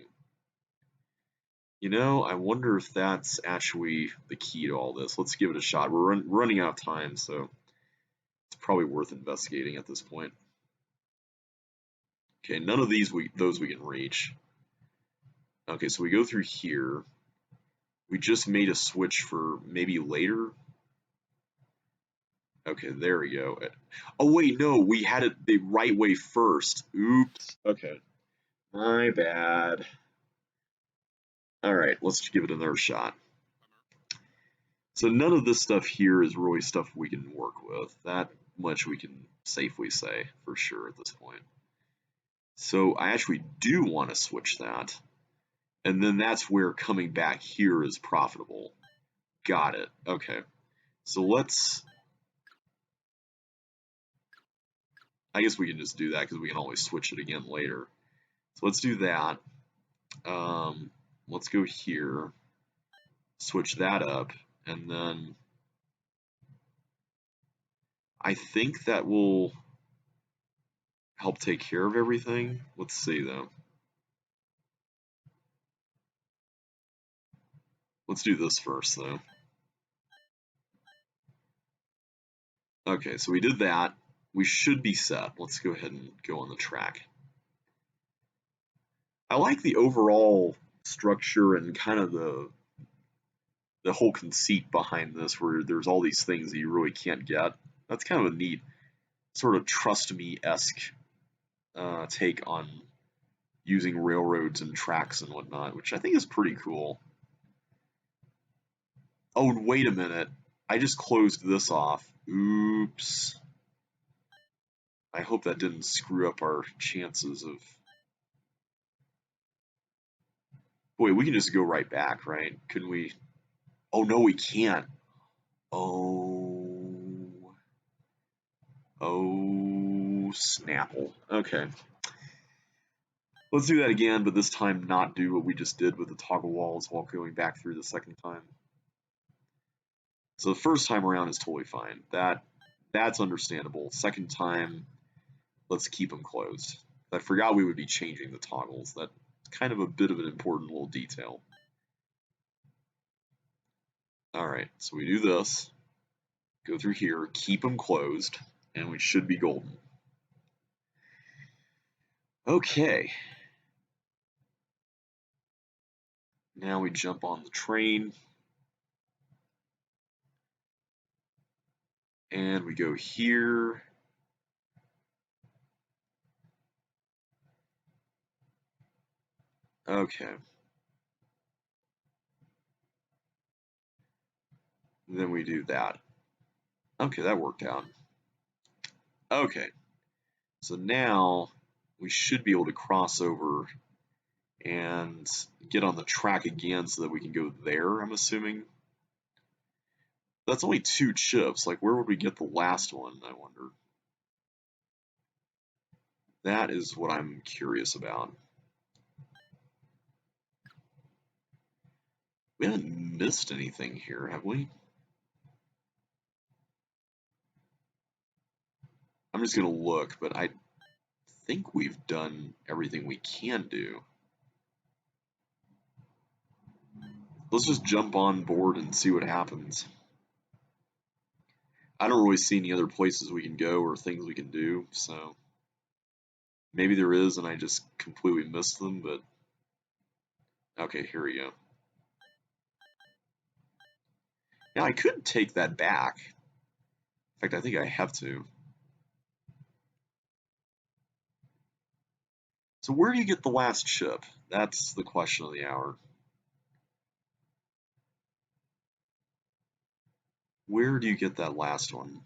You know, I wonder if that's actually the key to all this. Let's give it a shot. We're running out of time, so it's probably worth investigating at this point. Okay, none of those we can reach. Okay, so we go through here. We just made a switch for maybe later. Okay, there we go. Oh wait, no, we had it the right way first. Oops. Okay, my bad. All right, let's give it another shot. So none of this stuff here is really stuff we can work with. That much we can safely say for sure at this point. So I actually do want to switch that. And then that's where coming back here is profitable. Got it. Okay. So let's... I guess we can just do that because we can always switch it again later. So let's do that. Let's go here. Switch that up. And then... I think that will help take care of everything. Let's see though. Let's do this first though. Okay, so we did that. We should be set. Let's go ahead and go on the track. I like the overall structure and kind of the whole conceit behind this, where there's all these things that you really can't get. That's kind of a neat sort of trust me-esque take on using railroads and tracks and whatnot, which I think is pretty cool. Oh, and wait a minute. I just closed this off. Oops. I hope that didn't screw up our chances of... Wait, we can just go right back, right? Couldn't we? Oh, no, we can't. Oh. Oh, Snapple. Okay. Let's do that again, but this time not do what we just did with the toggle walls while going back through the second time. So the first time around is totally fine. That's understandable. Second time, let's keep them closed. I forgot we would be changing the toggles. That's kind of a bit of an important little detail. Alright, so we do this, go through here, keep them closed, and we should be golden. Okay. Now we jump on the train. And we go here. Okay. Then we do that. Okay, that worked out. Okay. So now we should be able to cross over and get on the track again so that we can go there, I'm assuming. That's only 2 chips. Like, where would we get the last one, I wonder? That is what I'm curious about. We haven't missed anything here, have we? I'm just going to look, but I think we've done everything we can do. Let's just jump on board and see what happens. I don't really see any other places we can go or things we can do, so maybe there is and I just completely missed them, but okay, here we go. Now I could take that back. In fact, I think I have to. So where do you get the last chip? That's the question of the hour. Where do you get that last one?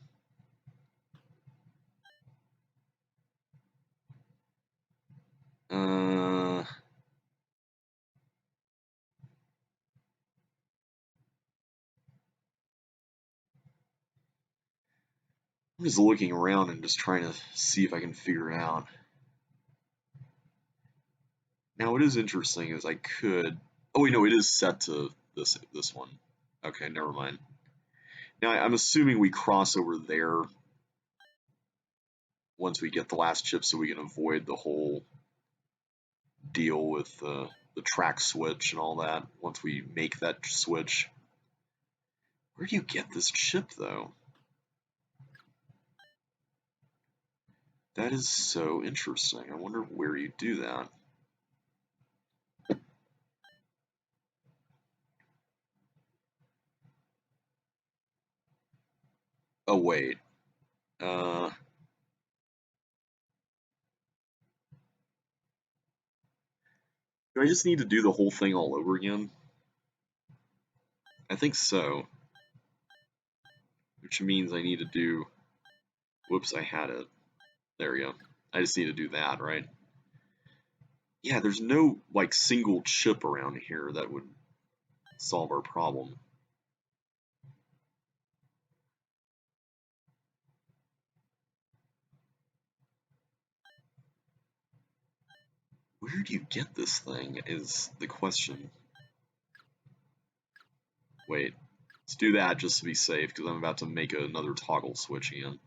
I'm just looking around and just trying to see if I can figure it out. Now what is interesting is I could... Oh wait, no, it is set to this one. Okay, never mind. Now I'm assuming we cross over there once we get the last chip so we can avoid the whole deal with the track switch and all that once we make that switch. Where do you get this chip though? That is so interesting. I wonder where you do that. Oh wait. Do I just need to do the whole thing all over again? I think so. Which means I need to do... Whoops, I had it. There we go. I just need to do that, right? Yeah, there's no, like, single chip around here that would solve our problem. Where do you get this thing is the question. Wait, let's do that just to be safe, because I'm about to make another toggle switch again.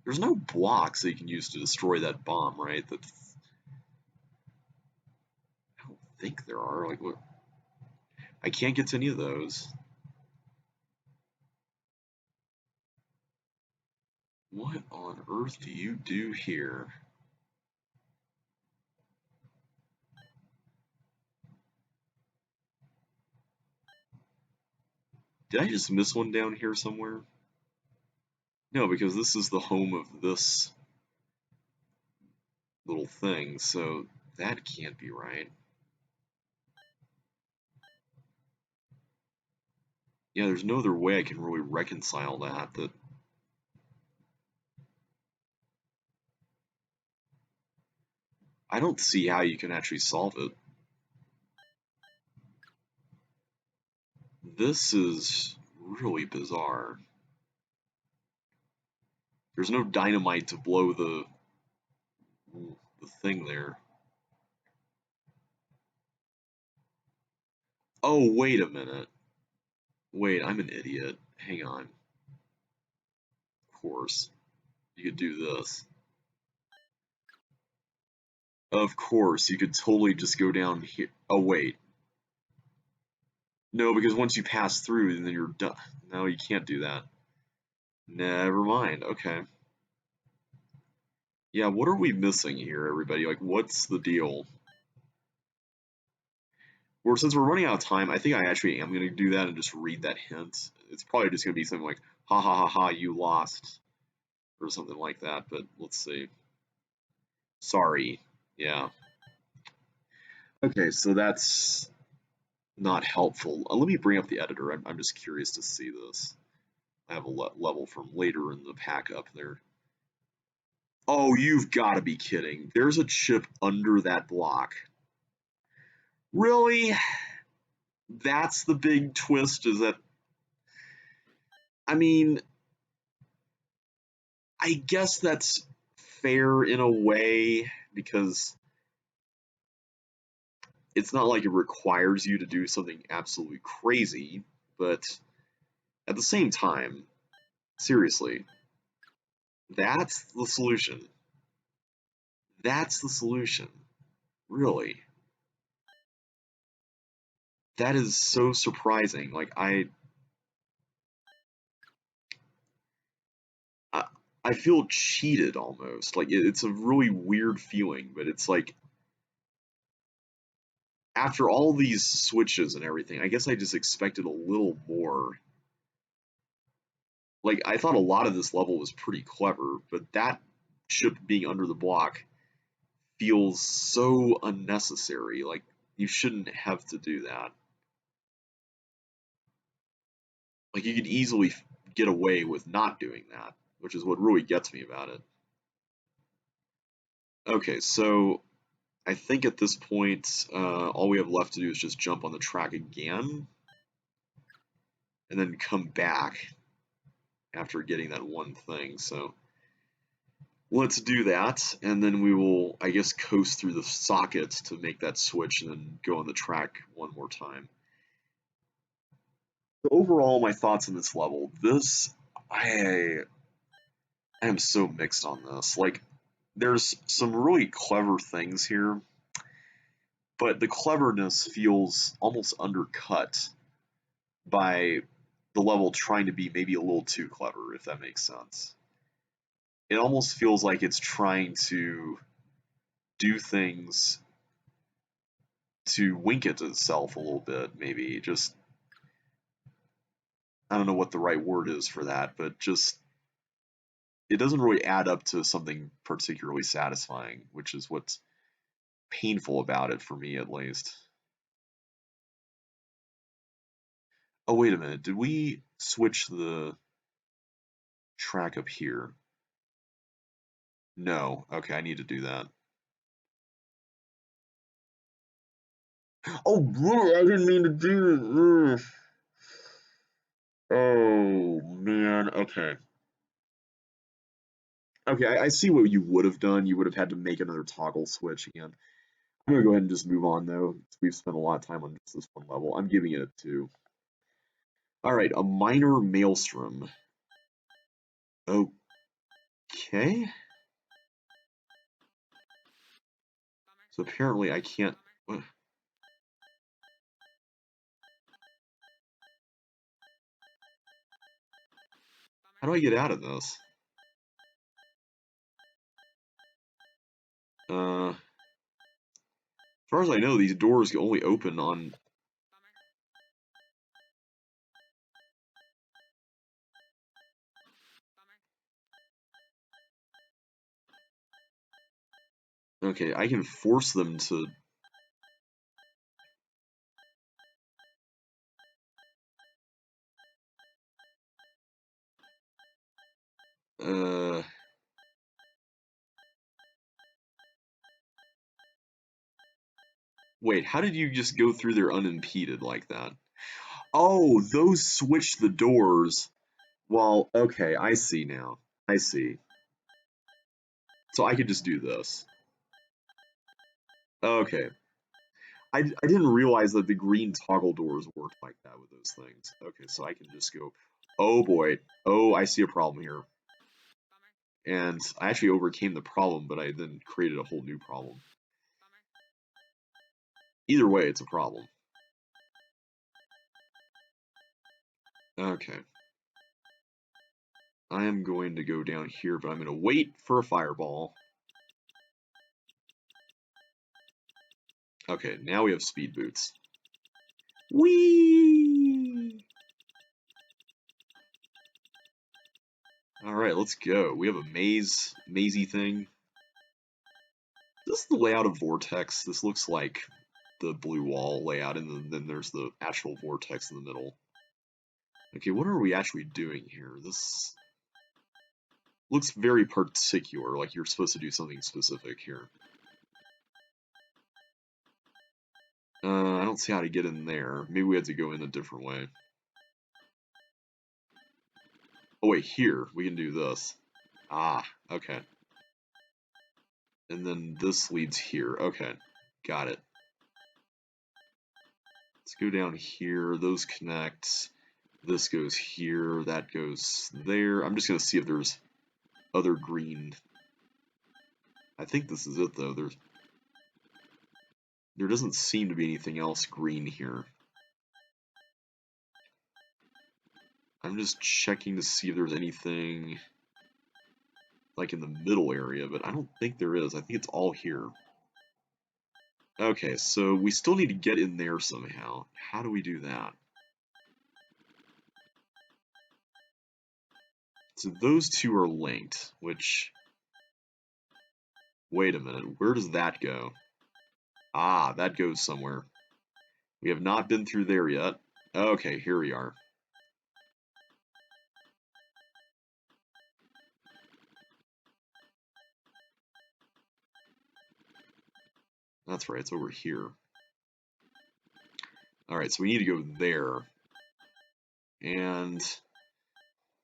There's no blocks that you can use to destroy that bomb, right? I don't think there are. Like, what? I can't get to any of those. What on earth do you do here? Did I just miss one down here somewhere? No, because this is the home of this little thing, so that can't be right. Yeah, there's no other way I can really reconcile that. I don't see how you can actually solve it. This is really bizarre. There's no dynamite to blow the thing there. Oh, wait a minute. Wait, I'm an idiot. Hang on. Of course. You could do this. Of course, you could totally just go down here. Oh, wait. No, because once you pass through, then you're done. No, you can't do that. Never mind. Okay. Yeah, what are we missing here, everybody? Like, what's the deal? Well, since we're running out of time, I think I actually am going to do that and just read that hint. It's probably just going to be something like, ha ha ha ha, you lost, or something like that, but let's see. Sorry. Yeah. Okay, so that's not helpful. Let me bring up the editor. I'm just curious to see this. I have a level from later in the pack up there. Oh, you've got to be kidding. There's a chip under that block. Really? That's the big twist, is that, I mean, I guess that's fair in a way, because it's not like it requires you to do something absolutely crazy, but at the same time, seriously, that's the solution. That's the solution. Really. That is so surprising. Like, I, I feel cheated almost. Like, it's a really weird feeling, but it's like, after all these switches and everything, I guess I just expected a little more. Like, I thought a lot of this level was pretty clever, but that chip being under the block feels so unnecessary. Like, you shouldn't have to do that. Like, you could easily get away with not doing that, which is what really gets me about it. Okay, so I think at this point, all we have left to do is just jump on the track again, and then come back after getting that one thing. So let's do that, and then we will, I guess, coast through the sockets to make that switch and then go on the track one more time. So overall, my thoughts on this level. I am so mixed on this. Like, there's some really clever things here, but the cleverness feels almost undercut by the level trying to be maybe a little too clever, if that makes sense. It almost feels like it's trying to do things to wink at itself a little bit, maybe. Just, I don't know what the right word is for that, but just, it doesn't really add up to something particularly satisfying, which is what's painful about it for me, at least. Oh, wait a minute. Did we switch the track up here? No. Okay, I need to do that. Oh, really? I didn't mean to do it. Oh, man. Okay. Okay, I see what you would have done. You would have had to make another toggle switch again. I'm gonna go ahead and just move on, though. We've spent a lot of time on just this one level. I'm giving it a 2. Alright, a minor maelstrom. Okay. So apparently I can't... How do I get out of this? As far as I know, these doors only open on... Okay, I can force them to... Wait, how did you just go through there unimpeded like that? Oh, those switch the doors. Well, okay, I see now. I see. So I could just do this. Okay. I didn't realize that the green toggle doors worked like that with those things. Okay, so I can just go, oh boy, oh, I see a problem here. And I actually overcame the problem, but I then created a whole new problem. Either way, it's a problem. Okay. I am going to go down here, but I'm going to wait for a fireball. Okay, now we have speed boots. Whee! Alright, let's go. We have a mazy thing. This is the layout of Vortex. This looks like the blue wall layout, and then there's the actual Vortex in the middle. Okay, what are we actually doing here? This looks very particular, like you're supposed to do something specific here. I don't see how to get in there. Maybe we had to go in a different way. Oh wait, here, we can do this. Ah, okay. And then this leads here. Okay, got it. Let's go down here. Those connect. This goes here. That goes there. I'm just going to see if there's other green. I think this is it, though. There doesn't seem to be anything else green here. I'm just checking to see if there's anything like in the middle area, but I don't think there is. I think it's all here. Okay, so we still need to get in there somehow. How do we do that? So those two are linked, which... Wait a minute, where does that go? Ah, that goes somewhere. We have not been through there yet. Okay, here we are. That's right, it's over here. Alright, so we need to go there. And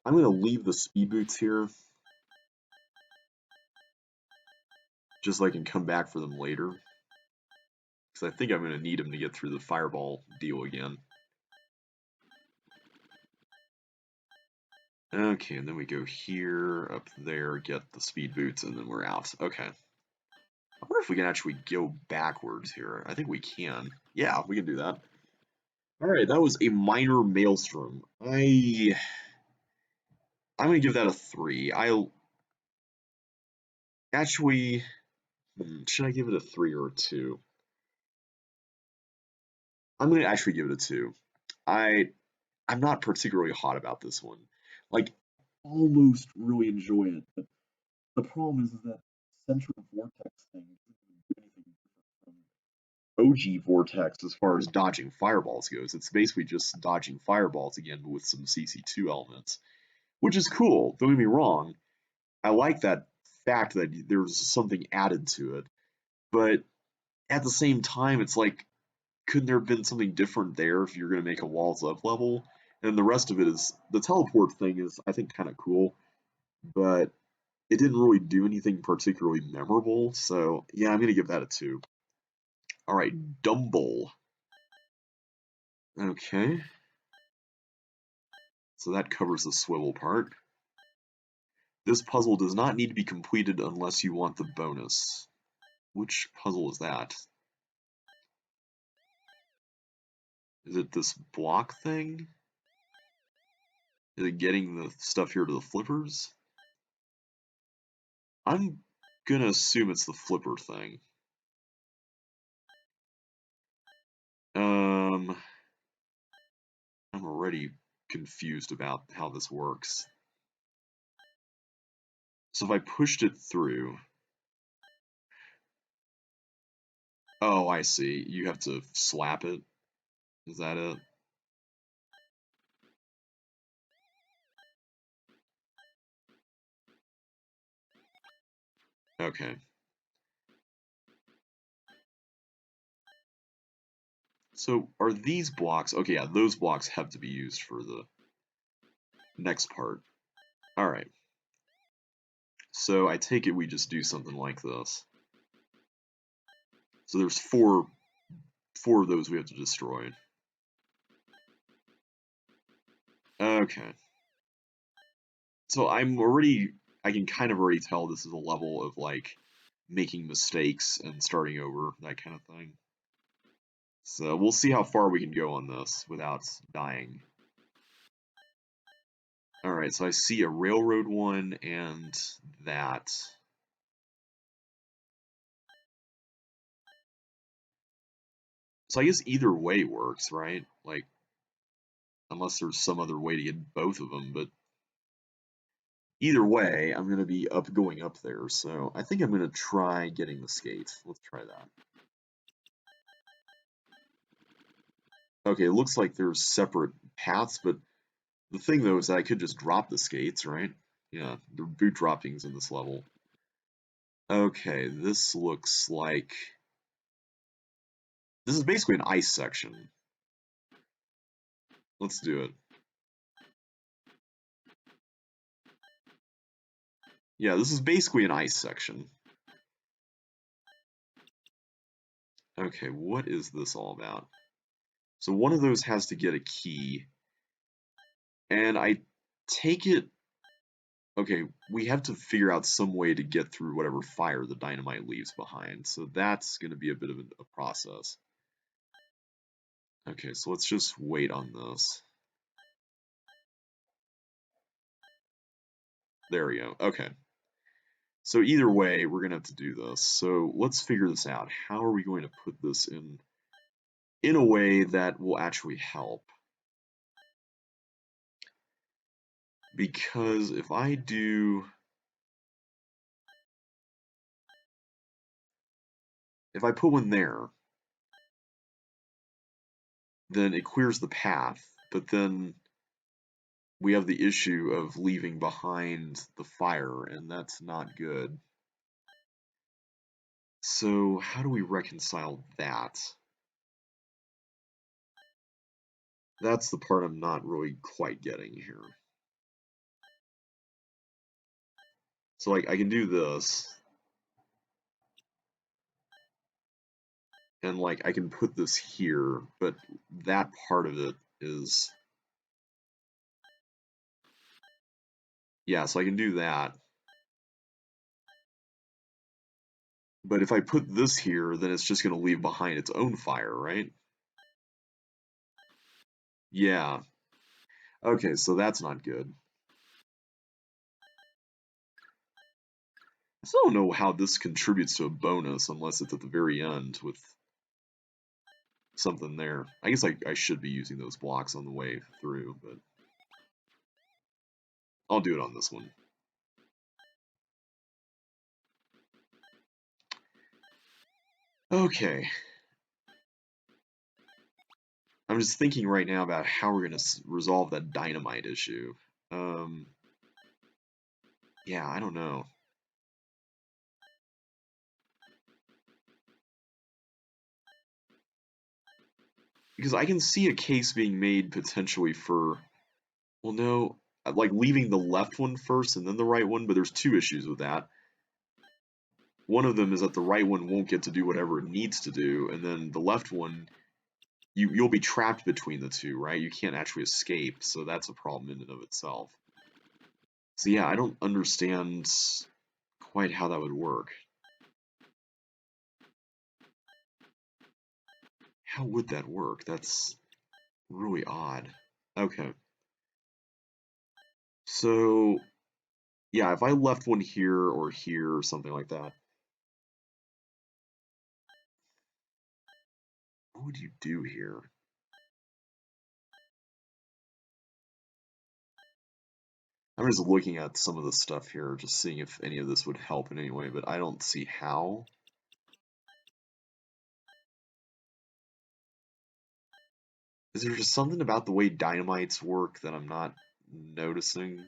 I'm going to leave the speed boots here. Just so I can come back for them later. Because I think I'm going to need them to get through the fireball deal again. Okay, and then we go here, up there, get the speed boots, and then we're out. Okay. I wonder if we can actually go backwards here. I think we can. Yeah, we can do that. Alright, that was a minor maelstrom. I'm going to give that a 3. Actually... should I give it a 3 or a 2? I'm going to actually give it a 2. I'm not particularly hot about this one. Like, almost really enjoy it, but the problem is that central vortex thing doesn't do anything different from OG vortex as far as dodging fireballs goes. It's basically just dodging fireballs again, but with some CC2 elements, which is cool. Don't get me wrong. I like that fact that there's something added to it, but at the same time, it's like, couldn't there have been something different there if you're going to make a walls up level? And the rest of it is, the teleport thing is, I think, kind of cool, but it didn't really do anything particularly memorable, so yeah, I'm going to give that a 2. Alright, Dumble. Okay. So that covers the swivel part. This puzzle does not need to be completed unless you want the bonus. Which puzzle is that? Is it this block thing? Is it getting the stuff here to the flippers? I'm gonna assume it's the flipper thing. I'm already confused about how this works. So if I pushed it through... Oh, I see. You have to slap it. Is that it? Okay. So are these blocks, okay, yeah, those blocks have to be used for the next part. Alright. So I take it we just do something like this. So there's four of those we have to destroy. Okay. So I can kind of already tell this is a level of like making mistakes and starting over, that kind of thing. So we'll see how far we can go on this without dying. Alright, so I see a railroad one and that. So I guess either way works, right? Like, unless there's some other way to get both of them, but either way, I'm going to be going up there. So I think I'm going to try getting the skates. Let's try that. Okay, it looks like there's separate paths, but the thing though is that I could just drop the skates, right? Yeah, the boot droppings in this level. Okay, this looks like this is basically an ice section. Let's do it. Yeah, this is basically an ice section. Okay, what is this all about? So one of those has to get a key. And I take it, okay, we have to figure out some way to get through whatever fire the dynamite leaves behind. So that's going to be a bit of a process. Okay, so let's just wait on this. There we go. Okay. So either way, we're going to have to do this. So let's figure this out. How are we going to put this in a way that will actually help? Because if I put one there, then it clears the path, but then we have the issue of leaving behind the fire, and that's not good. So how do we reconcile that? That's the part I'm not really quite getting here. So like I can do this, and like I can put this here, but that part of it is, yeah, so I can do that. But if I put this here, then it's just going to leave behind its own fire, right? Yeah. Okay, so that's not good. I still don't know how this contributes to a bonus unless it's at the very end with something there. I guess I should be using those blocks on the way through, but I'll do it on this one. Okay. I'm just thinking right now about how we're going to resolve that dynamite issue. Yeah, I don't know. Because I can see a case being made potentially for, well, no, like leaving the left one first and then the right one, but there's two issues with that. One of them is that the right one won't get to do whatever it needs to do, and then the left one, you'll be trapped between the two, right? You can't actually escape, so that's a problem in and of itself. So yeah, I don't understand quite how that would work. How would that work? That's really odd. Okay. So, yeah, if I left one here or here or something like that, what would you do here? I'm just looking at some of the stuff here, just seeing if any of this would help in any way, but I don't see how. Is there just something about the way dynamites work that I'm not noticing?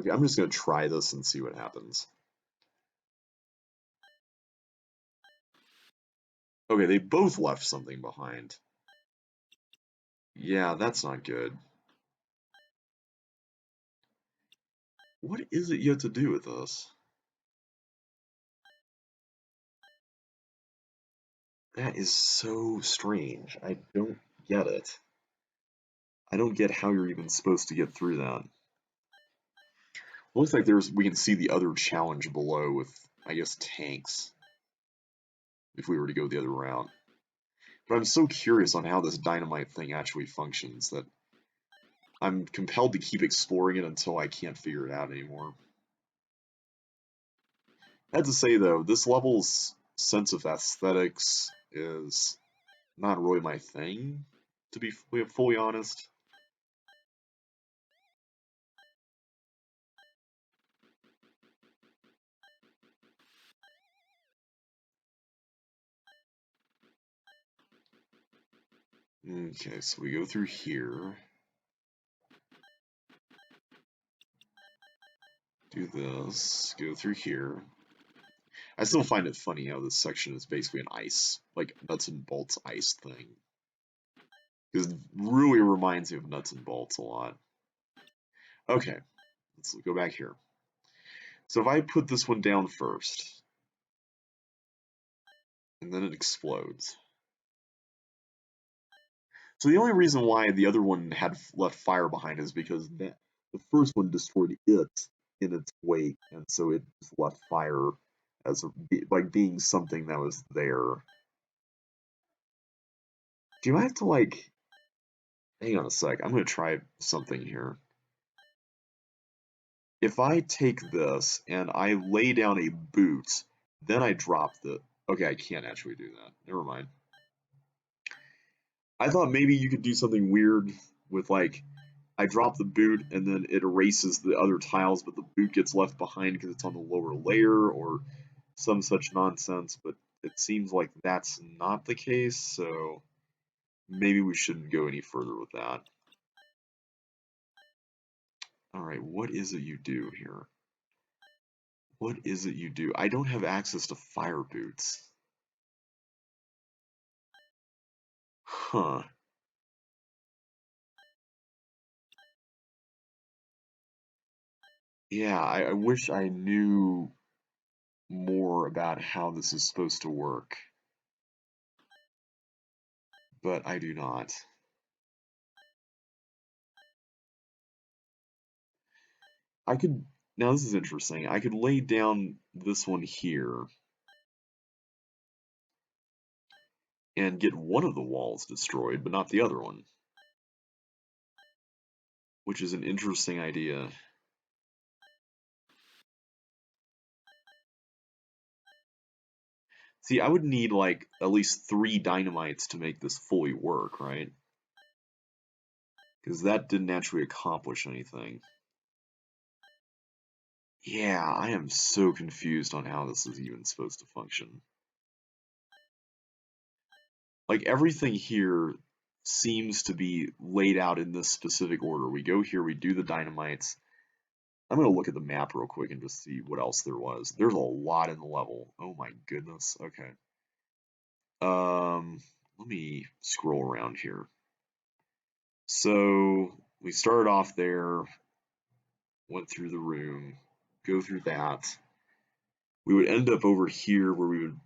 Okay, I'm just gonna try this and see what happens. Okay, they both left something behind. Yeah, that's not good. What is it you have to do with this? That is so strange. I don't get it. I don't get how you're even supposed to get through that. Looks like we can see the other challenge below with, I guess, tanks, if we were to go the other route. But I'm so curious on how this dynamite thing actually functions that I'm compelled to keep exploring it until I can't figure it out anymore. I have to say though, this level's sense of aesthetics is not really my thing, to be fully honest. Okay, so we go through here. Do this, go through here. I still find it funny how this section is basically an ice, like nuts and bolts ice thing. Because it really reminds me of nuts and bolts a lot. Okay, let's go back here. So if I put this one down first, and then it explodes. So the only reason why the other one had left fire behind is because the first one destroyed it in its wake, and so it just left fire as like being something that was there. Do I have to like? Hang on a sec. I'm gonna try something here. If I take this and I lay down a boot, then I drop the. Okay, I can't actually do that. Never mind. I thought maybe you could do something weird with like I drop the boot and then it erases the other tiles, but the boot gets left behind because it's on the lower layer or some such nonsense, but it seems like that's not the case, so maybe we shouldn't go any further with that. Alright, what is it you do here? What is it you do? I don't have access to fire boots. Huh. Yeah, I wish I knew more about how this is supposed to work, but I do not. I could, now this is interesting, I could lay down this one here and get one of the walls destroyed, but not the other one, which is an interesting idea. See, I would need like at least 3 dynamites to make this fully work, right? Because that didn't actually accomplish anything. Yeah, I am so confused on how this is even supposed to function. Like everything here seems to be laid out in this specific order. We go here, we do the dynamites. I'm going to look at the map real quick and just see what else there was. There's a lot in the level. Oh my goodness. Okay. Let me scroll around here. So we started off there, went through the room, go through that. We would end up over here where we would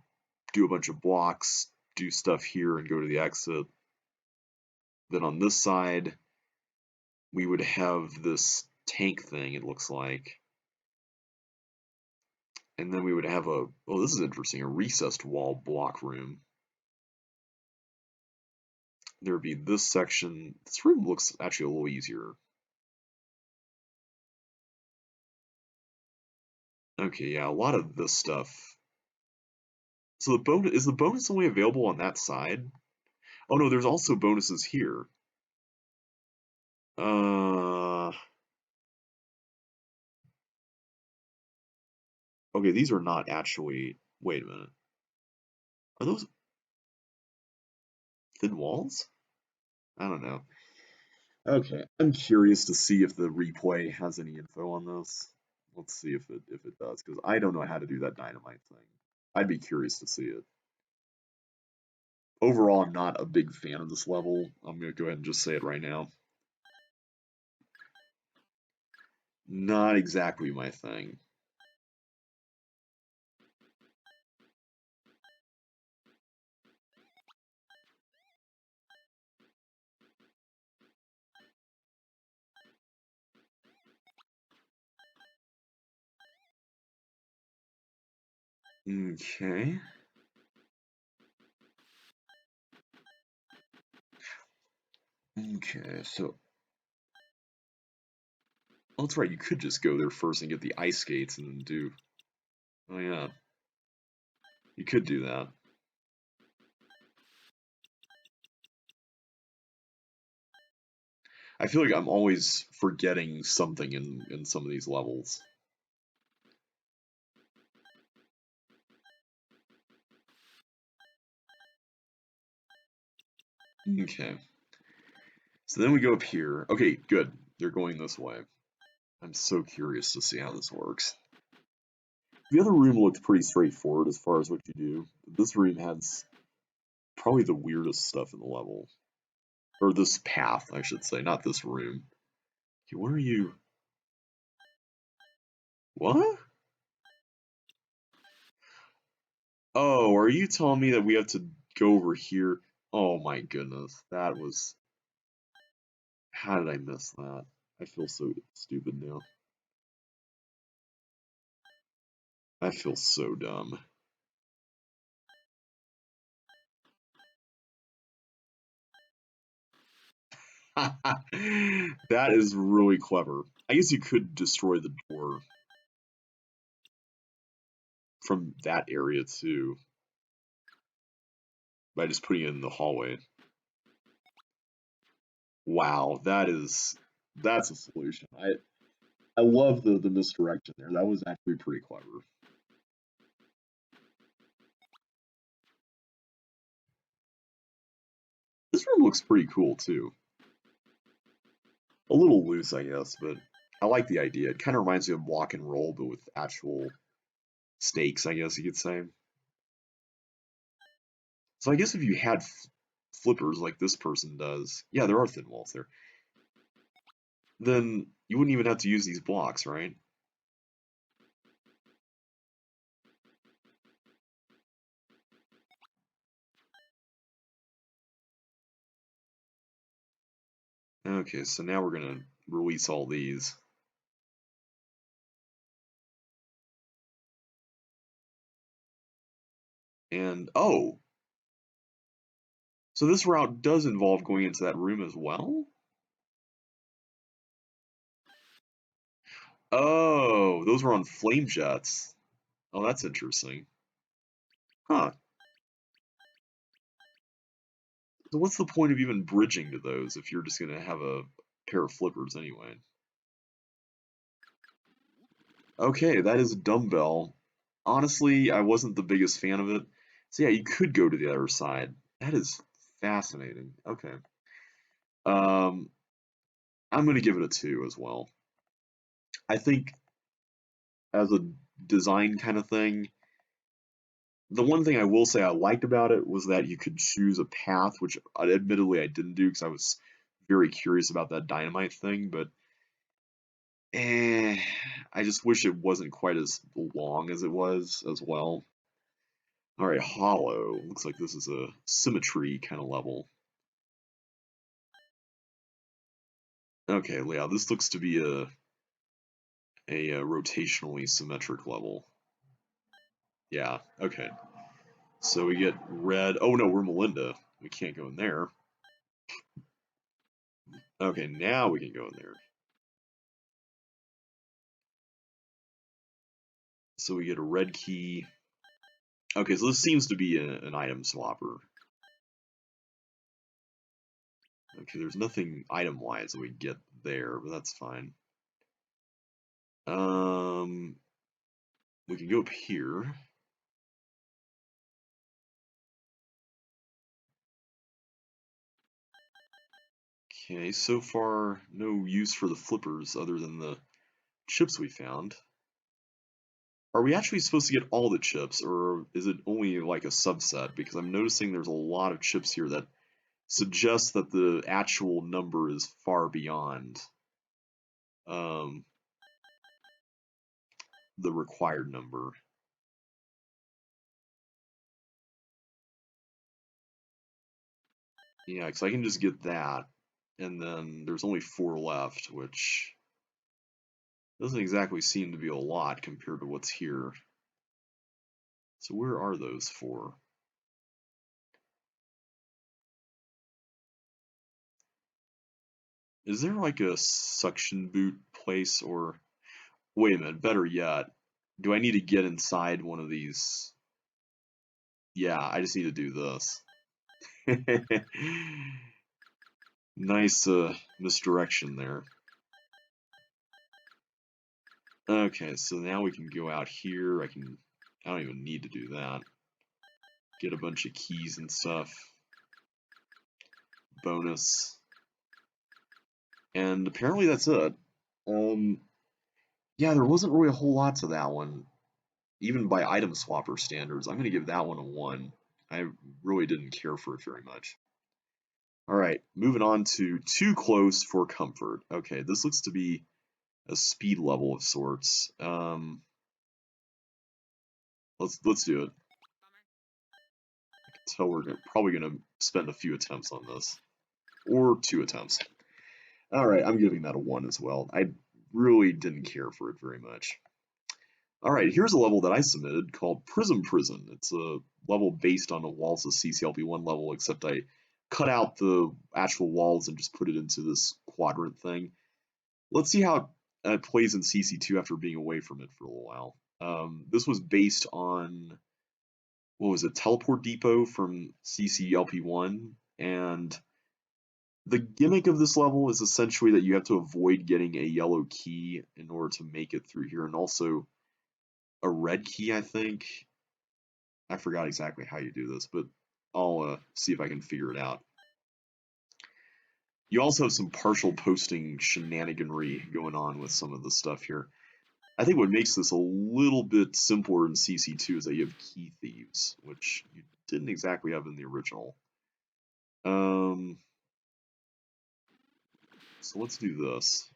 do a bunch of blocks, do stuff here and go to the exit. Then on this side, we would have this tank thing, it looks like. And then we would have a, oh, this is interesting, a recessed wall block room. There would be this section. This room looks actually a little easier. Okay, yeah, a lot of this stuff. So the bonus, is the bonus only available on that side? Oh no, there's also bonuses here. Okay, these are not actually, wait a minute. Are those thin walls? I don't know. Okay, I'm curious to see if the replay has any info on this. Let's see if it does, because I don't know how to do that dynamite thing. I'd be curious to see it. Overall, I'm not a big fan of this level. I'm gonna go ahead and just say it right now. Not exactly my thing. Okay. Okay, so well, that's right. You could just go there first and get the ice skates and then do. Oh yeah, you could do that. I feel like I'm always forgetting something in some of these levels. Okay. So then we go up here. Okay, good. They're going this way. I'm so curious to see how this works. The other room looked pretty straightforward as far as what you do. This room has probably the weirdest stuff in the level. Or this path, I should say, not this room. Okay, where are you? What? Oh, are you telling me that we have to go over here? Oh my goodness, that was... How did I miss that? I feel so stupid now. I feel so dumb. That is really clever. I guess you could destroy the door from that area too by just putting it in the hallway. Wow, that's a solution. I love the misdirection there. That was actually pretty clever. This room looks pretty cool too. A little loose, I guess, but I like the idea. It kind of reminds me of Block and Roll, but with actual stakes, I guess you could say. So I guess if you had flippers like this person does, yeah, there are thin walls there, then you wouldn't even have to use these blocks, right? Okay, so now we're gonna release all these. And, oh, so this route does involve going into that room as well? Oh, those were on flame jets. Oh, that's interesting. Huh. So what's the point of even bridging to those if you're just gonna have a pair of flippers anyway? Okay, that is a dumbbell. Honestly, I wasn't the biggest fan of it. So yeah, you could go to the other side. That is fascinating. Okay. Um, I'm gonna give it a 2 as well. I think as a design kind of thing, the one thing I will say I liked about it was that you could choose a path, which admittedly I didn't do because I was very curious about that dynamite thing, but eh, I just wish it wasn't quite as long as it was as well. All right, hollow. Looks like this is a symmetry kind of level. Okay, yeah, this looks to be a rotationally symmetric level. Yeah, okay. So we get red. Oh no, we're Melinda. We can't go in there. Okay, now we can go in there. So we get a red key. Okay, so this seems to be an item swapper. Okay, there's nothing item-wise that we get there, but that's fine. Um, we can go up here. Okay, so far no use for the flippers other than the chips we found. Are we actually supposed to get all the chips, or is it only like a subset? Because I'm noticing there's a lot of chips here that suggest that the actual number is far beyond um, the required number. Yeah, because I can just get that, and then there's only 4 left, which doesn't exactly seem to be a lot compared to what's here. So where are those 4? Is there like a suction boot place, or wait a minute, better yet, do I need to get inside one of these? Yeah, I just need to do this. Nice misdirection there. Okay, so now we can go out here. I don't even need to do that. Get a bunch of keys and stuff. Bonus. And apparently that's it. Yeah, there wasn't really a whole lot to that one. Even by item swapper standards, I'm going to give that one a 1. I really didn't care for it very much. Alright, moving on to Too Close for Comfort. Okay, this looks to be a speed level of sorts. Let's do it. So we're probably going to spend a few attempts on this. Or 2 attempts. Alright, I'm giving that a 1 as well. I really didn't care for it very much. Alright, here's a level that I submitted called Prism Prison. It's a level based on a Walls' CCLP1 level, except I cut out the actual walls and just put it into this quadrant thing. Let's see how it plays in CC2 after being away from it for a little while. This was based on, what was it, Teleport Depot from CCLP1, and the gimmick of this level is essentially that you have to avoid getting a yellow key in order to make it through here, and also a red key, I think. I forgot exactly how you do this, but I'll see if I can figure it out. You also have some partial posting shenaniganry going on with some of the stuff here. I think what makes this a little bit simpler in CC2 is that you have key thieves, which you didn't exactly have in the original. So let's do this.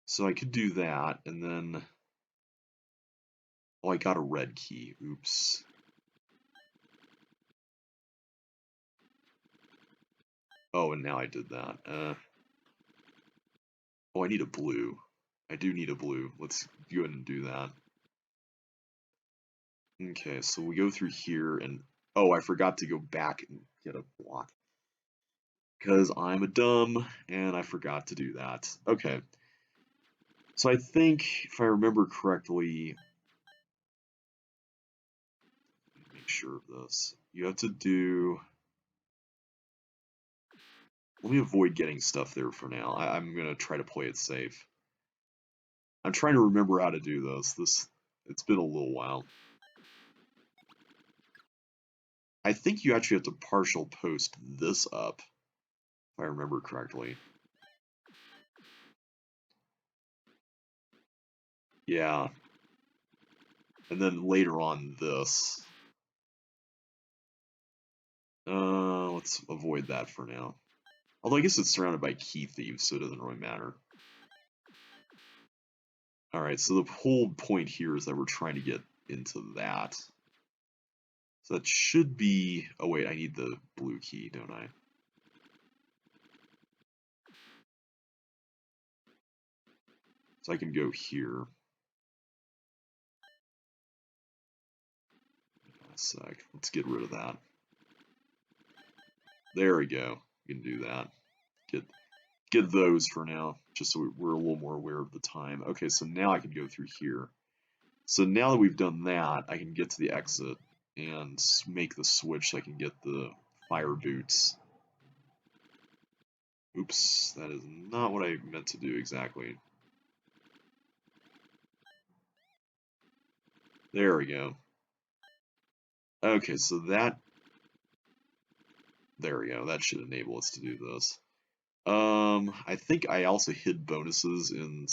So I could do that, and then... Oh, I got a red key. Oops. Oh, and now I did that. Oh, I need a blue. I do need a blue. Let's go ahead and do that. Okay, so we go through here, and... Oh, I forgot to go back and get a block. Because I'm a dumb, and I forgot to do that. Okay. So I think, if I remember correctly... Make sure of this. You have to do... Let me avoid getting stuff there for now. I'm going to try to play it safe. I'm trying to remember how to do this. It's been a little while. I think you actually have to partial post this up, if I remember correctly. Yeah. And then later on this. Let's avoid that for now. Although I guess it's surrounded by key thieves, so it doesn't really matter. Alright, so the whole point here is that we're trying to get into that. So that should be... Oh wait, I need the blue key, don't I? So I can go here. A sec. Let's get rid of that. There we go. We can do that. Get those for now, just so we're a little more aware of the time. Okay, so now I can go through here. So now that we've done that, I can get to the exit and make the switch so I can get the fire boots. Oops, that is not what I meant to do exactly. There we go. Okay, so that There we go. That should enable us to do this. I think I also hid bonuses in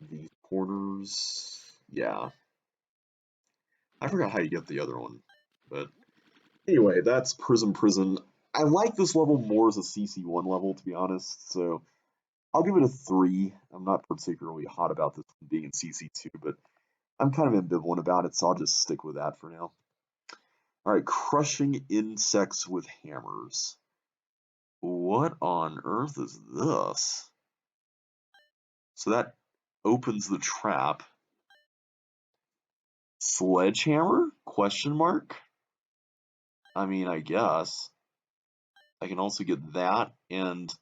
these corners. Yeah. I forgot how you get the other one. But anyway, that's Prison. I like this level more as a CC1 level, to be honest, so I'll give it a 3. I'm not particularly hot about this being in CC2, but I'm kind of ambivalent about it, so I'll just stick with that for now. Alright, crushing insects with hammers. What on earth is this? So that opens the trap. Sledgehammer? Question mark? I mean, I guess. I can also get that, and...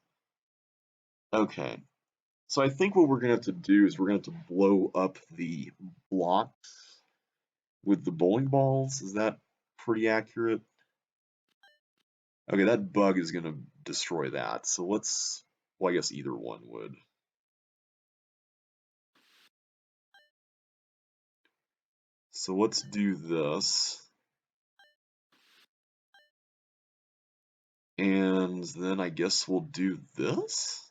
Okay. So I think what we're going to have to do is we're going to have to blow up the blocks with the bowling balls. Is that pretty accurate? Okay, that bug is going to destroy that. So let's... Well, I guess either one would. So let's do this. And then I guess we'll do this?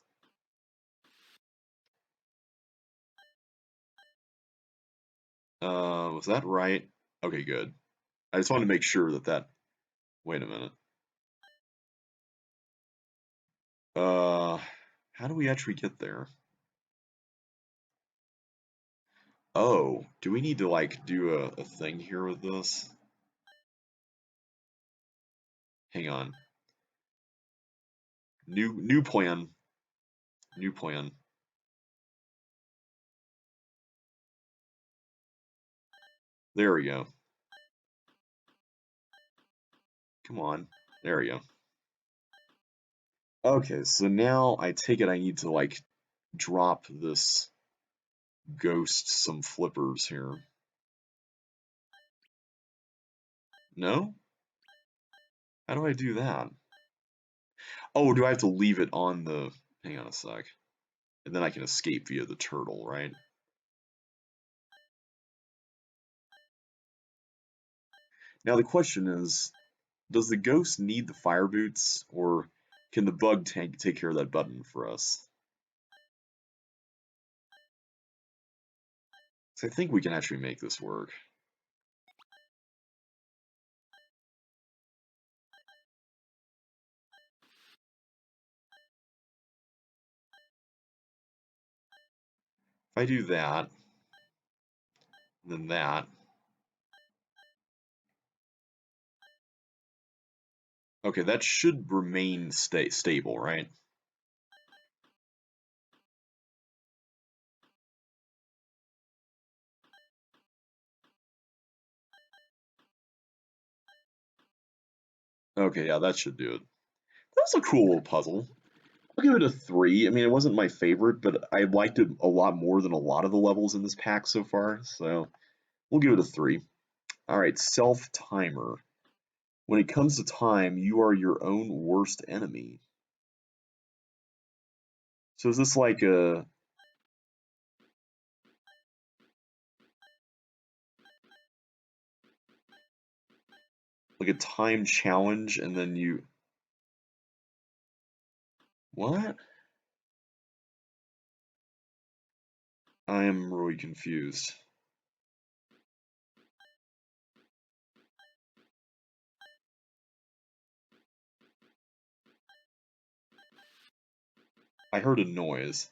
Was that right? Okay, good. I just wanted to make sure that... Wait a minute. How do we actually get there? Oh, do we need to, like, do a thing here with this? Hang on. New plan. New plan. There we go. Come on. There we go. Okay, so now I take it I need to, like, drop this ghost some flippers here. No? How do I do that? Oh, do I have to leave it on the... Hang on a sec. And then I can escape via the turtle, right? Now the question is, does the ghost need the fire boots, or can the bug take care of that button for us? So I think we can actually make this work. If I do that, then that. Okay, that should remain stable, right? Okay, yeah, that should do it. That was a cool little puzzle. I'll give it a 3. I mean, it wasn't my favorite, but I liked it a lot more than a lot of the levels in this pack so far, so we'll give it a 3. Alright, self-timer. When it comes to time, you are your own worst enemy. So is this like a... like a time challenge, and then you... What? I am really confused. I heard a noise.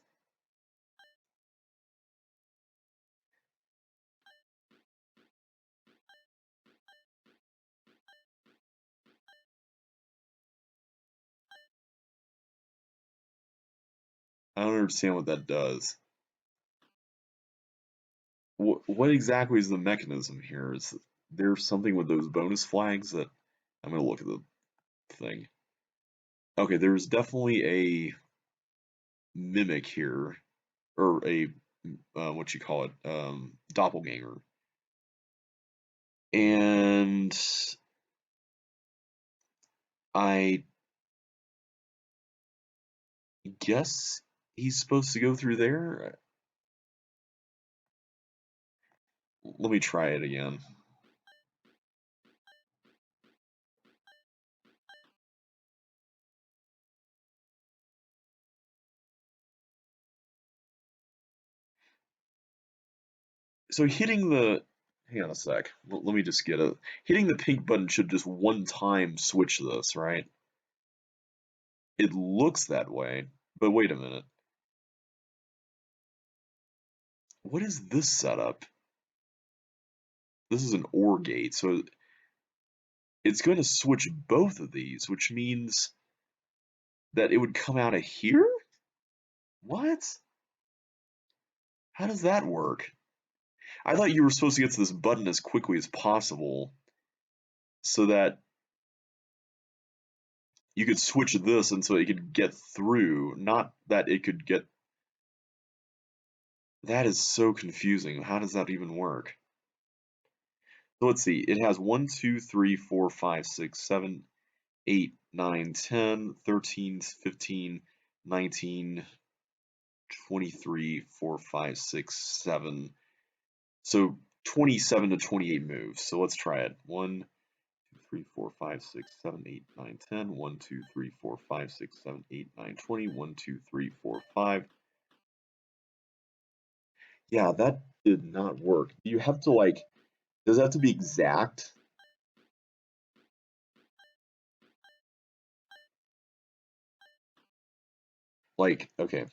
I don't understand what that does. What exactly is the mechanism here? Is there something with those bonus flags that... I'm going to look at the thing. Okay, there's definitely a mimic here, or a, what you call it, doppelganger. And I guess he's supposed to go through there? Let me try it again. So hitting the, hang on a sec, let me just get it. Hitting the pink button should just one time switch this, right? It looks that way, but wait a minute. What is this setup? This is an OR gate, so it's going to switch both of these, which means that it would come out of here? What? How does that work? I thought you were supposed to get to this button as quickly as possible so that you could switch this and so it could get through, not that it could get. That is so confusing. How does that even work? So let's see. It has 1, 2, 3, 4, 5, 6, 7, 8, 9, 10, 13, 15, 19, 23, 4, 5, 6, 7. So 27 to 28 moves. So let's try it. 1, 2, 3, 4, 5, 6, 7, 8, 9, 10. 1, 2, 3, 4, 5, 6, 7, 8, 9, 20. 1, 2, 3, 4, 5. Yeah, that did not work. Do you have to like, does it have to be exact? Like, okay.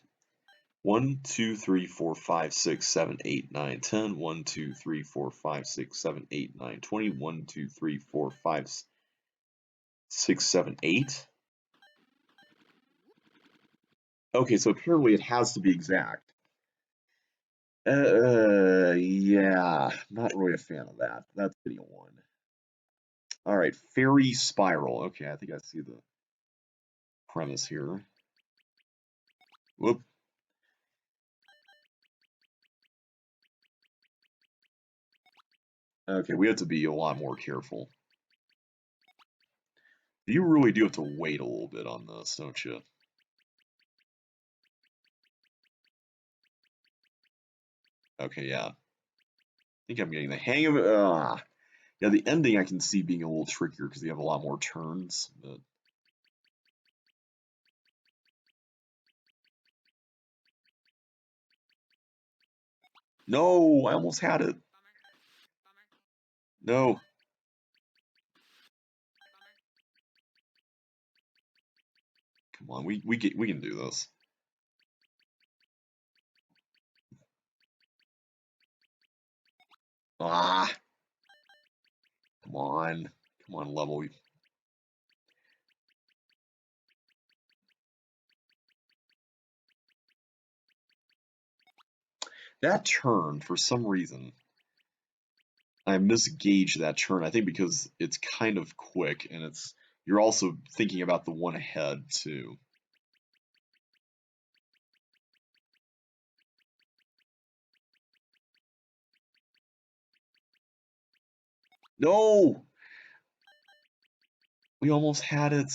1, 2, 3, 4, 5, 6, 7, 8, 9, 10. 1, 2, 3, 4, 5, 6, 7, 8, 9, 20. 1, 2, 3, 4, 5, 6, 7, 8. Okay, so apparently it has to be exact. Yeah, not really a fan of that. That's getting a 1. All right, fairy spiral. Okay, I think I see the premise here. Whoop. Okay, we have to be a lot more careful. You really do have to wait a little bit on this, don't you? Okay, yeah. I think I'm getting the hang of it. Yeah, the ending I can see being a little trickier because you have a lot more turns. But no, I almost had it. No. Come on, we can do this. Ah. Come on. Come on, level. That turn, for some reason, I misgauged that turn. I think because it's kind of quick and you're also thinking about the one ahead too. No! We almost had it.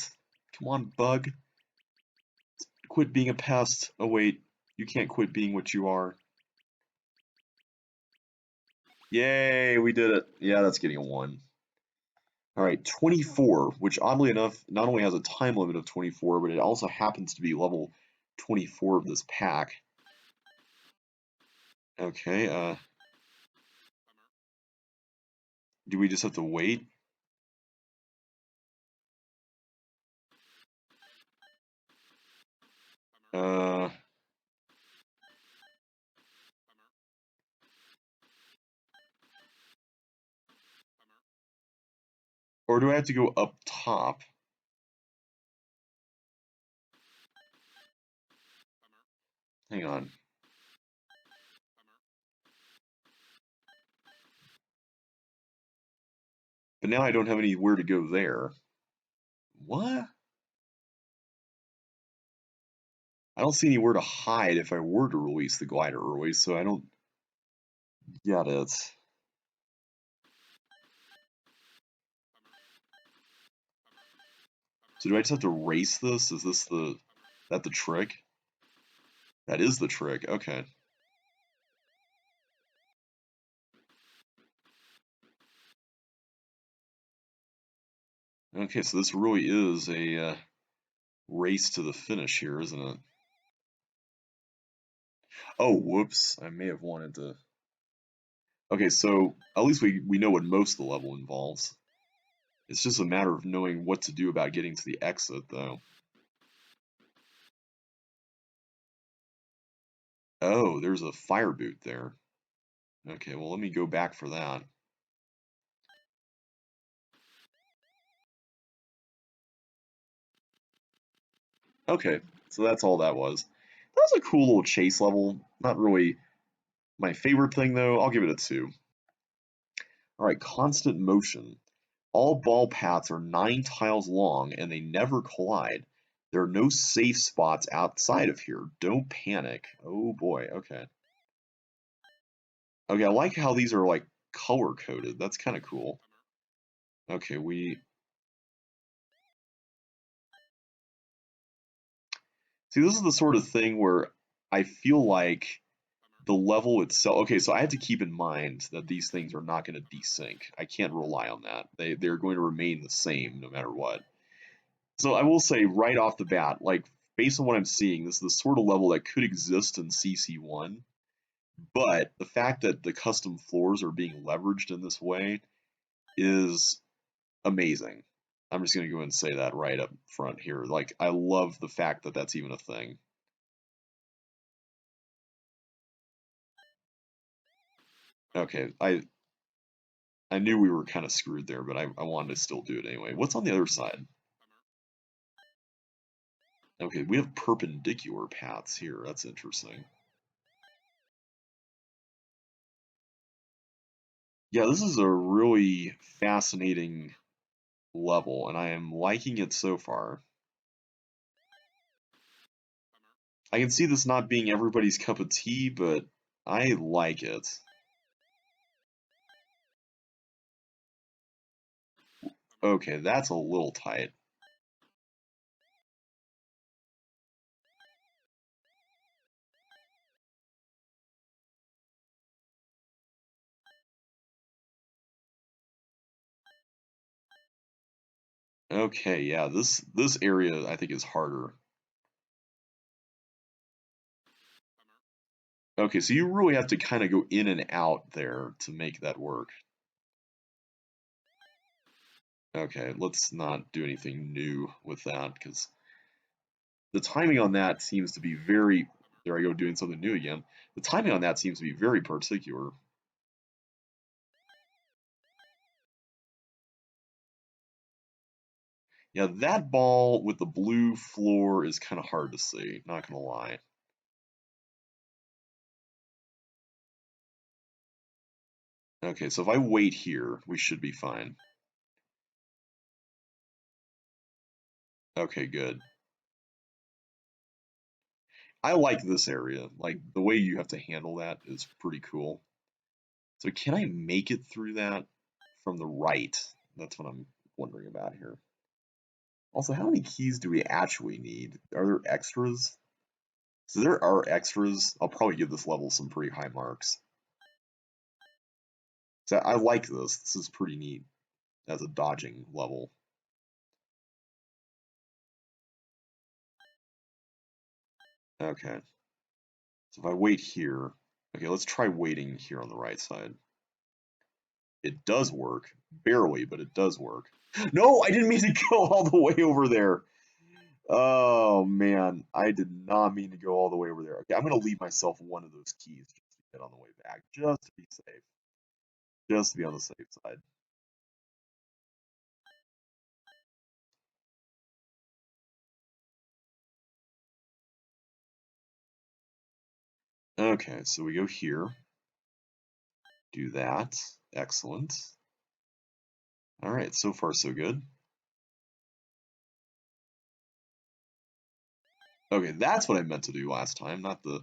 Come on, bug. Quit being a pest. Oh wait, you can't quit being what you are. Yay, we did it. Yeah, that's getting a 1. Alright, 24, which oddly enough, not only has a time limit of 24, but it also happens to be level 24 of this pack. Okay, do we just have to wait? Uh, or do I have to go up top? Hang on. But now I don't have anywhere to go there. What? I don't see anywhere to hide if I were to release the glider early, so I don't get it. So do I just have to race this? Is this that the trick? That is the trick, okay. Okay, so this really is a race to the finish here, isn't it? Oh, whoops. I may have wanted to Okay, so at least we know what most of the level involves. It's just a matter of knowing what to do about getting to the exit, though. Oh, there's a fire boot there. Okay, well, let me go back for that. Okay, so that's all that was. That was a cool little chase level. Not really my favorite thing, though. I'll give it a 2. All right, constant motion. All ball paths are 9 tiles long and they never collide. There are no safe spots outside of here. Don't panic. Oh boy, okay. Okay, I like how these are like color coded. That's kind of cool. Okay, we see this is the sort of thing where I feel like the level itself. Okay, so I have to keep in mind that these things are not going to desync. I can't rely on that. They're going to remain the same no matter what. So I will say right off the bat, like based on what I'm seeing, this is the sort of level that could exist in CC1, but the fact that the custom floors are being leveraged in this way is amazing. I'm just gonna go and say that right up front here. Like I love the fact that that's even a thing. Okay, I knew we were kind of screwed there, but I wanted to still do it anyway. What's on the other side? Okay, we have perpendicular paths here. That's interesting. Yeah, this is a really fascinating level, and I am liking it so far. I can see this not being everybody's cup of tea, but I like it. Okay, that's a little tight. Okay, yeah, this area I think is harder. Okay, so you really have to kind of go in and out there to make that work. Okay, let's not do anything new with that because the timing on that seems to be very. There I go doing something new again. The timing on that seems to be very particular. Yeah, that ball with the blue floor is kind of hard to see, not gonna lie. Okay, so if I wait here, we should be fine. Okay, good. I like this area. Like, the way you have to handle that is pretty cool. So can I make it through that from the right? That's what I'm wondering about here. Also, how many keys do we actually need? Are there extras? So there are extras. I'll probably give this level some pretty high marks. So I like this. This is pretty neat as a dodging level. Okay. So if I wait here, okay, let's try waiting here on the right side. It does work. Barely, but it does work. No, I didn't mean to go all the way over there. Oh man, I did not mean to go all the way over there. Okay, I'm gonna leave myself one of those keys just to get on the way back, just to be safe. Just to be on the safe side. Okay, so we go here, do that. Excellent. All right, so far so good. Okay, that's what I meant to do last time, not the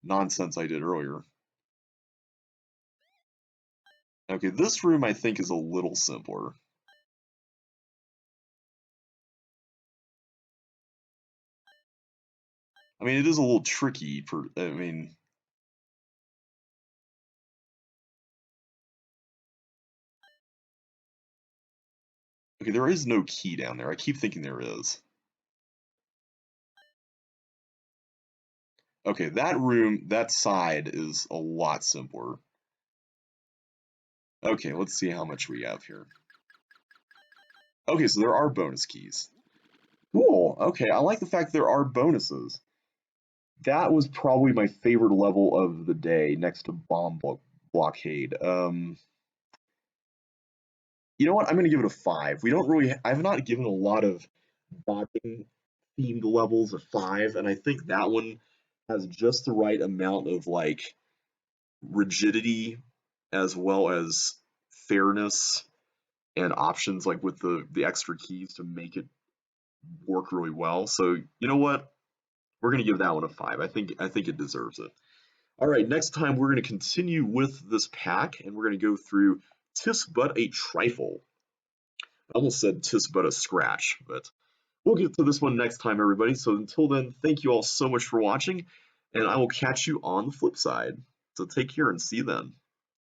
nonsense I did earlier. Okay, this room I think is a little simpler. I mean, it is a little tricky for, I mean, okay, there is no key down there. I keep thinking there is. Okay, that room, that side is a lot simpler. Okay, let's see how much we have here. Okay, so there are bonus keys. Cool. Okay, I like the fact there are bonuses. That was probably my favorite level of the day, next to blockade. You know what? I'm gonna give it a 5. We don't really. I've not given a lot of dodging themed levels a 5, and I think that one has just the right amount of like rigidity as well as fairness and options like with the extra keys to make it work really well. So you know what? We're gonna give that one a 5. I think it deserves it. All right, next time we're gonna continue with this pack and we're gonna go through Tis But a Trifle. I almost said Tis But a Scratch, but we'll get to this one next time, everybody. So until then, thank you all so much for watching, and I will catch you on the flip side. So take care and see you then.